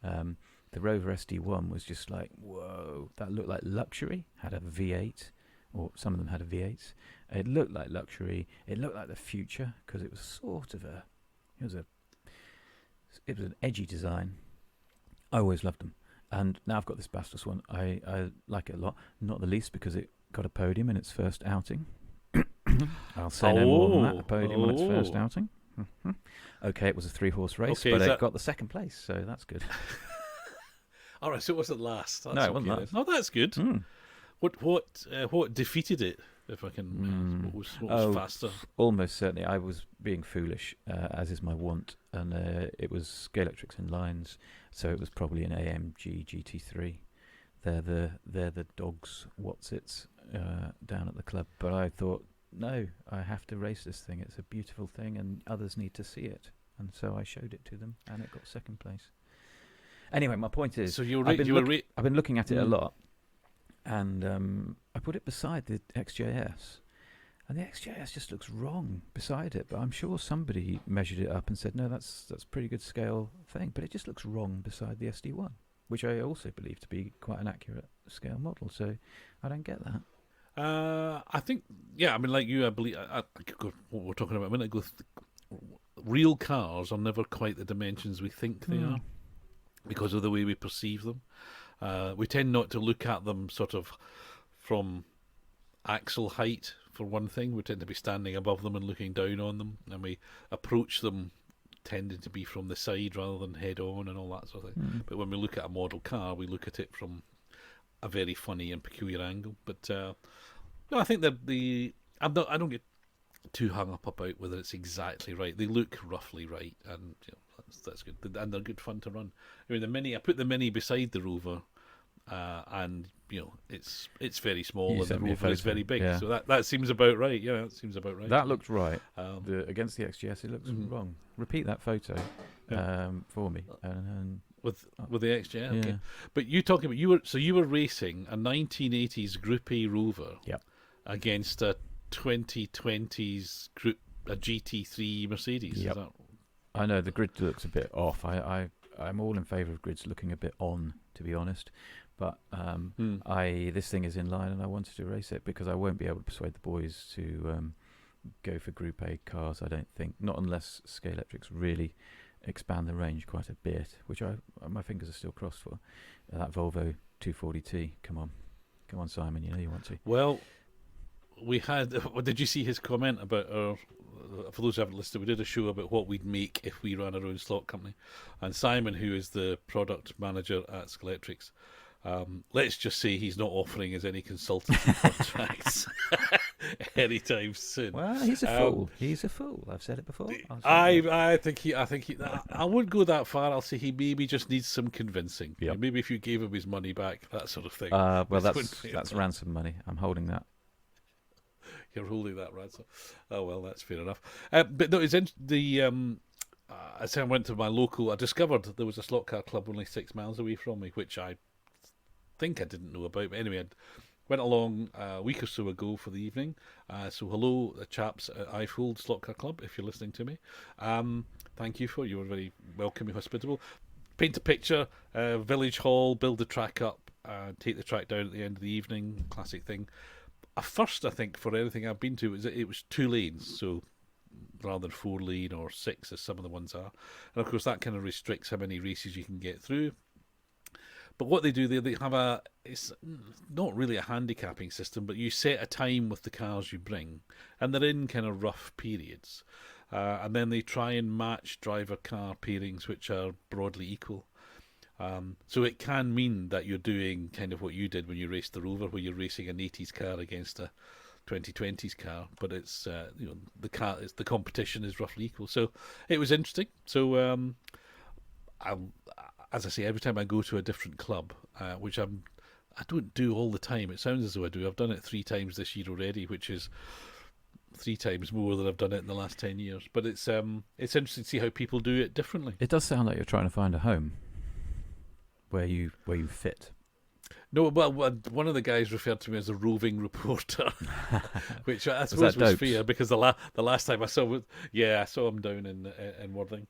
The Rover SD1 was just like, whoa, that looked like luxury. Had a V8, or some of them had a V8. It looked like luxury. It looked like the future because it was sort of it was an edgy design. I always loved them, and now I've got this Bastos one. I like it a lot, not the least because it got a podium in its first outing. I'll say no more than that. A podium on its first outing. Okay, it was a 3-horse race, but it got the second place, so that's good. All right, so it wasn't last. That's no, it wasn't last. Oh, that's good. What defeated it? If I can, what was faster? Almost certainly, I was being foolish, as is my wont, and it was Scalextrics in lines, so it was probably an AMG GT3. They're the dogs. What's it's down at the club, but I thought, no, I have to race this thing. It's a beautiful thing, and others need to see it. And so I showed it to them, and it got second place. Anyway, my point is, so I've been looking at it a lot, and I put it beside the XJS, and the XJS just looks wrong beside it. But I'm sure somebody measured it up and said, no, that's a pretty good scale thing. But it just looks wrong beside the SD1, which I also believe to be quite an accurate scale model. So I don't get that. I think, I mean, like you, I believe, what we're talking about a minute ago, real cars are never quite the dimensions we think they are because of the way we perceive them. We tend not to look at them sort of from axle height, for one thing. We tend to be standing above them and looking down on them, and we approach them tending to be from the side rather than head on and all that sort of thing. But when we look at a model car, we look at it from a very funny and peculiar angle. But no, I think that I don't get too hung up about whether it's exactly right. They look roughly right, and that's good, and they're good fun to run. I mean, I put the Mini beside the Rover, and it's very small, and the Rover is very big. So that seems about right. Yeah, that seems about right. That looked right. Against the XGS, it looks wrong. Repeat that photo for me. With the XJ, okay. But you talking about you were racing a 1980s Group A Rover, against a 2020s a GT3 Mercedes. Yep. I know the grid looks a bit off. I'm all in favour of grids looking a bit on, to be honest. But this thing is in line, and I wanted to race it because I won't be able to persuade the boys to go for Group A cars. I don't think, not unless Scalextrics really expand the range quite a bit, which my fingers are still crossed for. That Volvo 240T, come on, Simon, you know you want to. Well, we had. Did you see his comment about our? For those who haven't listened, we did a show about what we'd make if we ran our own slot company, and Simon, who is the product manager at Scalextrics, let's just say he's not offering us any consultancy contracts. anytime soon. Well, he's a fool. He's a fool. I've said it before. I think he. I wouldn't go that far. I'll say he maybe just needs some convincing. Yep. Maybe if you gave him his money back, that sort of thing. Well, that's ransom money. I'm holding that. You're holding that ransom. Oh well, that's fair enough. But no, it's in the. I say I went to my local. I discovered there was a slot car club only 6 miles away from me, which I think I didn't know about. But anyway, I went along a week or so ago for the evening. So hello, the chaps at Ifold Slot Car Club, if you're listening to me. Thank you you were very welcoming, hospitable. Paint a picture, village hall, build the track up, take the track down at the end of the evening. Classic thing. At first, I think for anything I've been to, it was 2 lanes, so rather than 4 lane or 6 as some of the ones are. And of course, that kind of restricts how many races you can get through. But what they do, they have it's not really a handicapping system, but you set a time with the cars you bring, and they're in kind of rough periods. And then they try and match driver-car pairings, which are broadly equal. So it can mean that you're doing kind of what you did when you raced the Rover, where you're racing an 80s car against a 2020s car, but it's the competition is roughly equal. So it was interesting. So as I say, every time I go to a different club, which I don't do all the time. It sounds as though I do. I've done it 3 times this year already, which is 3 times more than I've done it in the last 10 years. But it's interesting to see how people do it differently. It does sound like you're trying to find a home where you fit. No, well, one of the guys referred to me as a roving reporter, which I suppose was fair because the last time I saw him down in Worthing.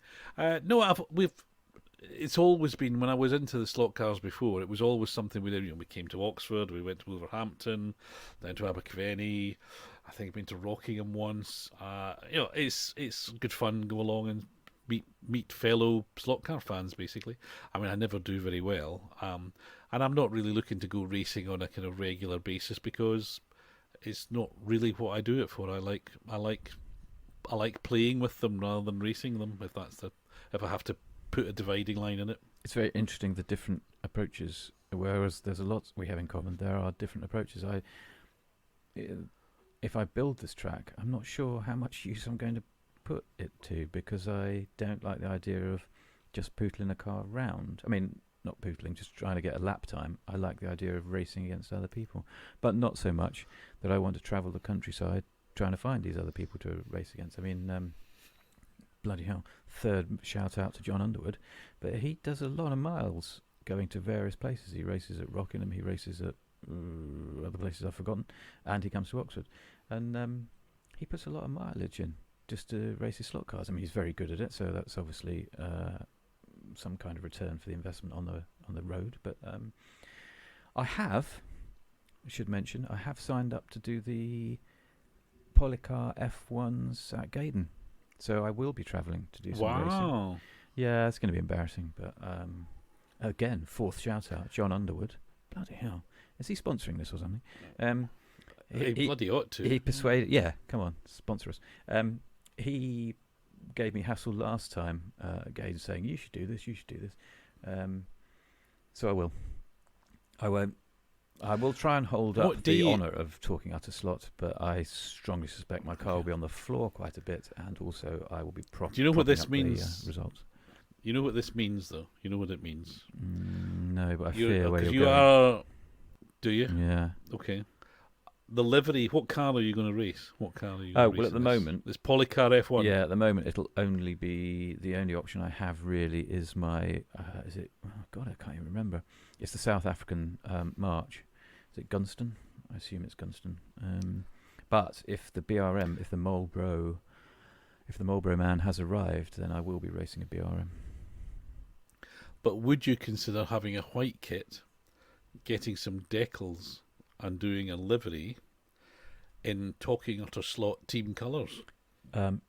It's always been, when I was into the slot cars before, it was always something we did. We came to Oxford, we went to Wolverhampton, then to Abergavenny. I think I've been to Rockingham once. It's good fun. Go along and meet fellow slot car fans. Basically, I mean, I never do very well, and I'm not really looking to go racing on a kind of regular basis because it's not really what I do it for. I like playing with them rather than racing them. If I have to put a dividing line in it. It's very interesting, the different approaches. Whereas there's a lot we have in common, there are different approaches. If I build this track, I'm not sure how much use I'm going to put it to, because I don't like the idea of just pootling a car round. I mean, not pootling, just trying to get a lap time. I like the idea of racing against other people, but not so much that I want to travel the countryside trying to find these other people to race against. I mean, bloody hell, third shout out to John Underwood, but he does a lot of miles going to various places. He races at Rockingham, he races at other places I've forgotten, and he comes to Oxford, and he puts a lot of mileage in just to race his slot cars. I mean, he's very good at it, so that's obviously some kind of return for the investment on the road. But I should mention, I have signed up to do the Polycar F1s at Gaydon. So I will be travelling to do some racing. Yeah, it's going to be embarrassing. But again, 4th shout out, John Underwood. Bloody hell. Is he sponsoring this or something? He bloody ought to. He persuaded... Yeah, come on, sponsor us. He gave me hassle last time, again, saying, you should do this. So I will. I won't. I will try and hold up the honour of talking at a slot, but I strongly suspect my car will be on the floor quite a bit, and also I will be propping up the results. You know what this means, though? You know what it means? No, but I fear where you're going. Do you? Yeah. Okay. The livery, what car are you going to race? Well, at the moment... This Polycar F1? Yeah, at the moment it'll only be... The only option I have really is my... is it... Oh, God, I can't even remember. It's the South African March. Is it Gunston? I assume it's Gunston. But if the BRM, if the Marlboro man has arrived, then I will be racing a BRM. But would you consider having a white kit, getting some decals, and doing a livery in Talking Utter Slot team colours?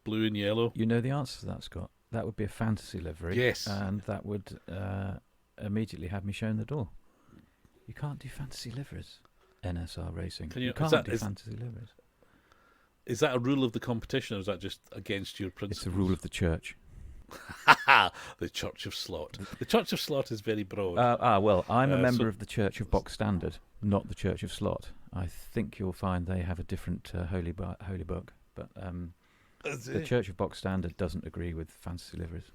Blue and yellow. You know the answer to that, Scott. That would be a fantasy livery. Yes. And that would immediately have me shown the door. You can't do fantasy liveries. NSR racing. You can't do fantasy liveries. Is that a rule of the competition, or is that just against your principles? It's a rule of the church. The Church of Slot. The Church of Slot is very broad. Well, I'm a member so- of the Church of Box Standard, not the Church of Slot. I think you'll find they have a different holy book, but the Church of Box Standard doesn't agree with fantasy liveries.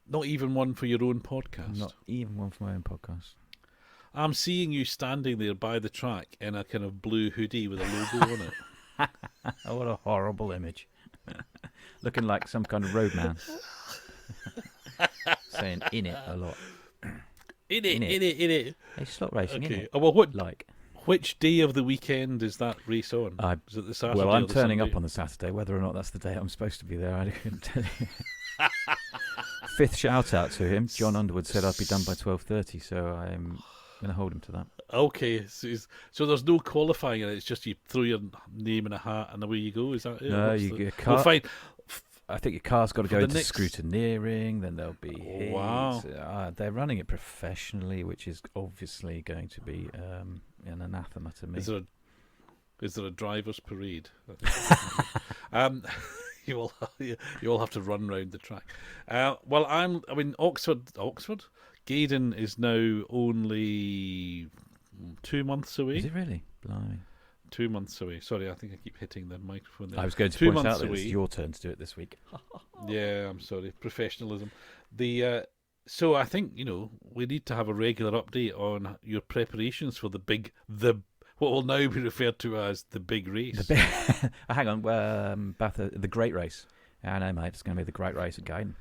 Not even one for your own podcast. Not even one for my own podcast. I'm seeing you standing there by the track in a kind of blue hoodie with a logo on it. Oh, what a horrible image. Looking like some kind of roadman. Saying in it a lot. In it. Hey, slot racing, Okay. in it. Oh, well, Like. which day of the weekend is that race on? Is it the Saturday? Well, I'm or the turning Sunday? up on the Saturday. Whether or not that's the day I'm supposed to be there, I couldn't tell you. Fifth shout out to him. John Underwood said I'd be done by 12:30, so I'm going to hold him to that. Okay, so there's no qualifying in it. It's just you throw your name in a hat and away you go. Is that it? No, What's you the- get a car. Well, fine. I think your car's got to For go the into next- scrutineering, then there'll be heats. Wow. They're running it professionally, which is obviously going to be an anathema to me. Is there a driver's parade? You all have to run round the track. Well, Oxford. Gaydon is now only 2 months away. Is it really? Blimey. 2 months away. Sorry, I think I keep hitting the microphone there. I was going to 2 point months out that away. it's your turn to do it this week. Yeah, I'm sorry. Professionalism. So I think, we need to have a regular update on your preparations for what will now be referred to as the big race. Hang on, the Great Race. I know, mate. It's going to be the Great Race at Gaydon.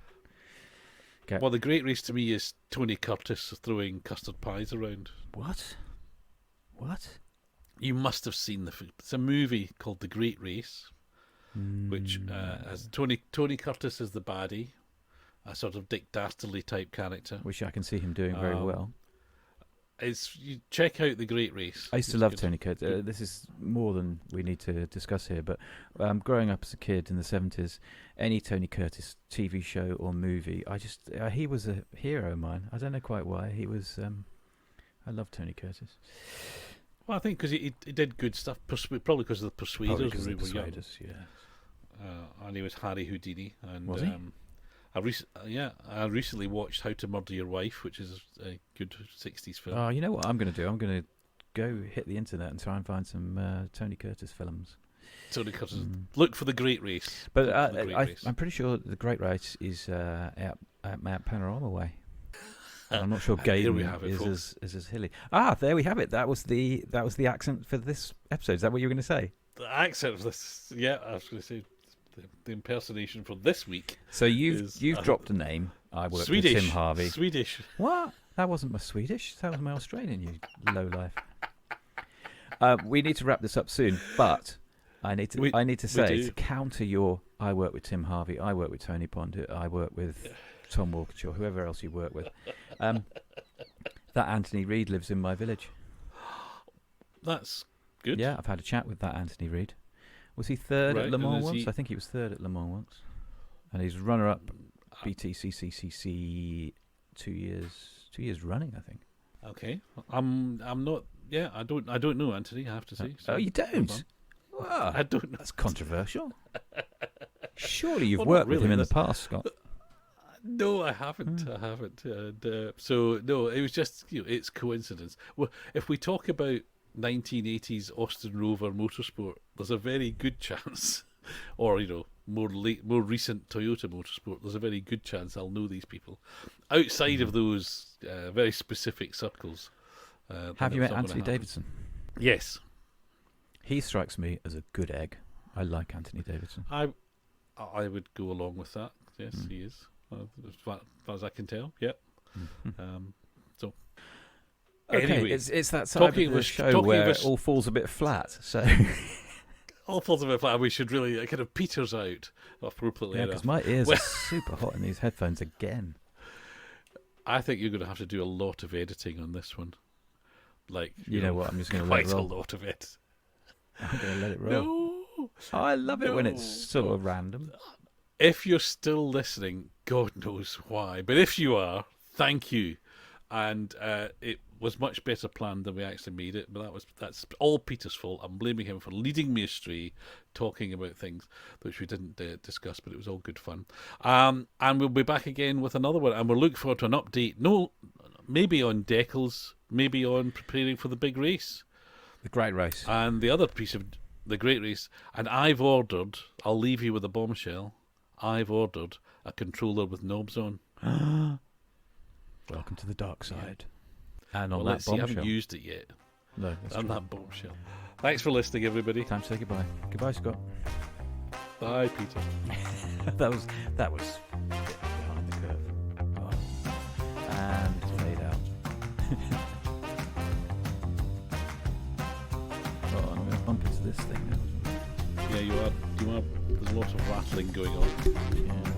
Okay. Well, the great race to me is Tony Curtis throwing custard pies around. What? You must have seen it's a movie called The Great Race, which has Tony Curtis as the baddie, a sort of Dick Dastardly type character. Which I can see him doing very well. You check out The Great Race. I used to love Tony Curtis. This is more than we need to discuss here, but growing up as a kid in the 70s, any Tony Curtis TV show or movie, he was a hero of mine. I don't know quite why. He was. I love Tony Curtis. Well, I think because he did good stuff, probably because of the Persuaders. Probably 'cause when of the we were young. Persuaders, yeah. And he was Harry Houdini. And, Was he? I recently watched How to Murder Your Wife, which is a good 60s film. Oh, you know what I'm going to do? I'm going to go hit the internet and try and find some Tony Curtis films. Tony Curtis. Look for The Great Race. But Look for The Great Race. I'm pretty sure the Great Race is out Mount Panorama way. I'm not sure Gaydon is as hilly. There we have it. That was the accent for this episode. Is that what you were going to say? The accent of this, yeah, I was going to say the impersonation for this week. So you've dropped a name. I worked Swedish. with Tim Harvey. Swedish. What? That wasn't my Swedish. That was my Australian. You lowlife. We need to wrap this up soon, but I need to say to counter your I work with Tim Harvey, I work with Tony Pondit, I work with Tom Walkinshaw, whoever else you work with. That Anthony Reid lives in my village. That's good. Yeah, I've had a chat with that Anthony Reid. Was he third at Le Mans once? I think he was third at Le Mans once. And he's runner-up BTCCCC 2 years running, I think. Okay. I'm not. Yeah, I don't know Anthony. I have to say. Oh, you don't? Wow, I don't know. That's controversial. Surely you've Well, worked not with him really. in the past, Scott. No, I haven't. I haven't. And, so no, it was just it's coincidence. Well, if we talk about 1980s Austin Rover motorsport, there's a very good chance, or more recent Toyota motorsport, there's a very good chance I'll know these people. Outside of those very specific circles. Have you met Anthony Davidson? Yes. He strikes me as a good egg. I like Anthony Davidson. I would go along with that. Yes, he is. As far as I can tell. Yep. So. Okay, Anyway, it's that time of the show where it all falls a bit flat. So all falls a bit flat. We should really it kind of peters out appropriately. yeah, because my ears are super hot in these headphones again. I think you're going to have to do a lot of editing on this one. Like you know what? I'm just going to let it quite roll. a lot of it. I'm going to let it roll. No, I love it when it's sort of random. If you're still listening, God knows why. But if you are, thank you. and it was much better planned than we actually made it. But that's all Peter's fault. I'm blaming him for leading me astray, talking about things which we didn't discuss. But it was all good fun. And we'll be back again with another one, and we're looking forward to an update. No, maybe on decals, maybe on preparing for the big race, The great race. and the other piece of the great race. And I've ordered. I'll leave you with a bombshell. I've ordered a controller with knobs on. Welcome to the dark side. And on Well, that let's see. I bombshell. haven't used it yet. No, that's On true. that bombshell. Thanks for listening, everybody. Time to say goodbye. Goodbye, Scott. Bye, Peter. that was behind the curve. Oh. And it's laid out. Oh, I'm going to bump into this thing now. Yeah, you are. There's a lot of rattling going on. Yeah.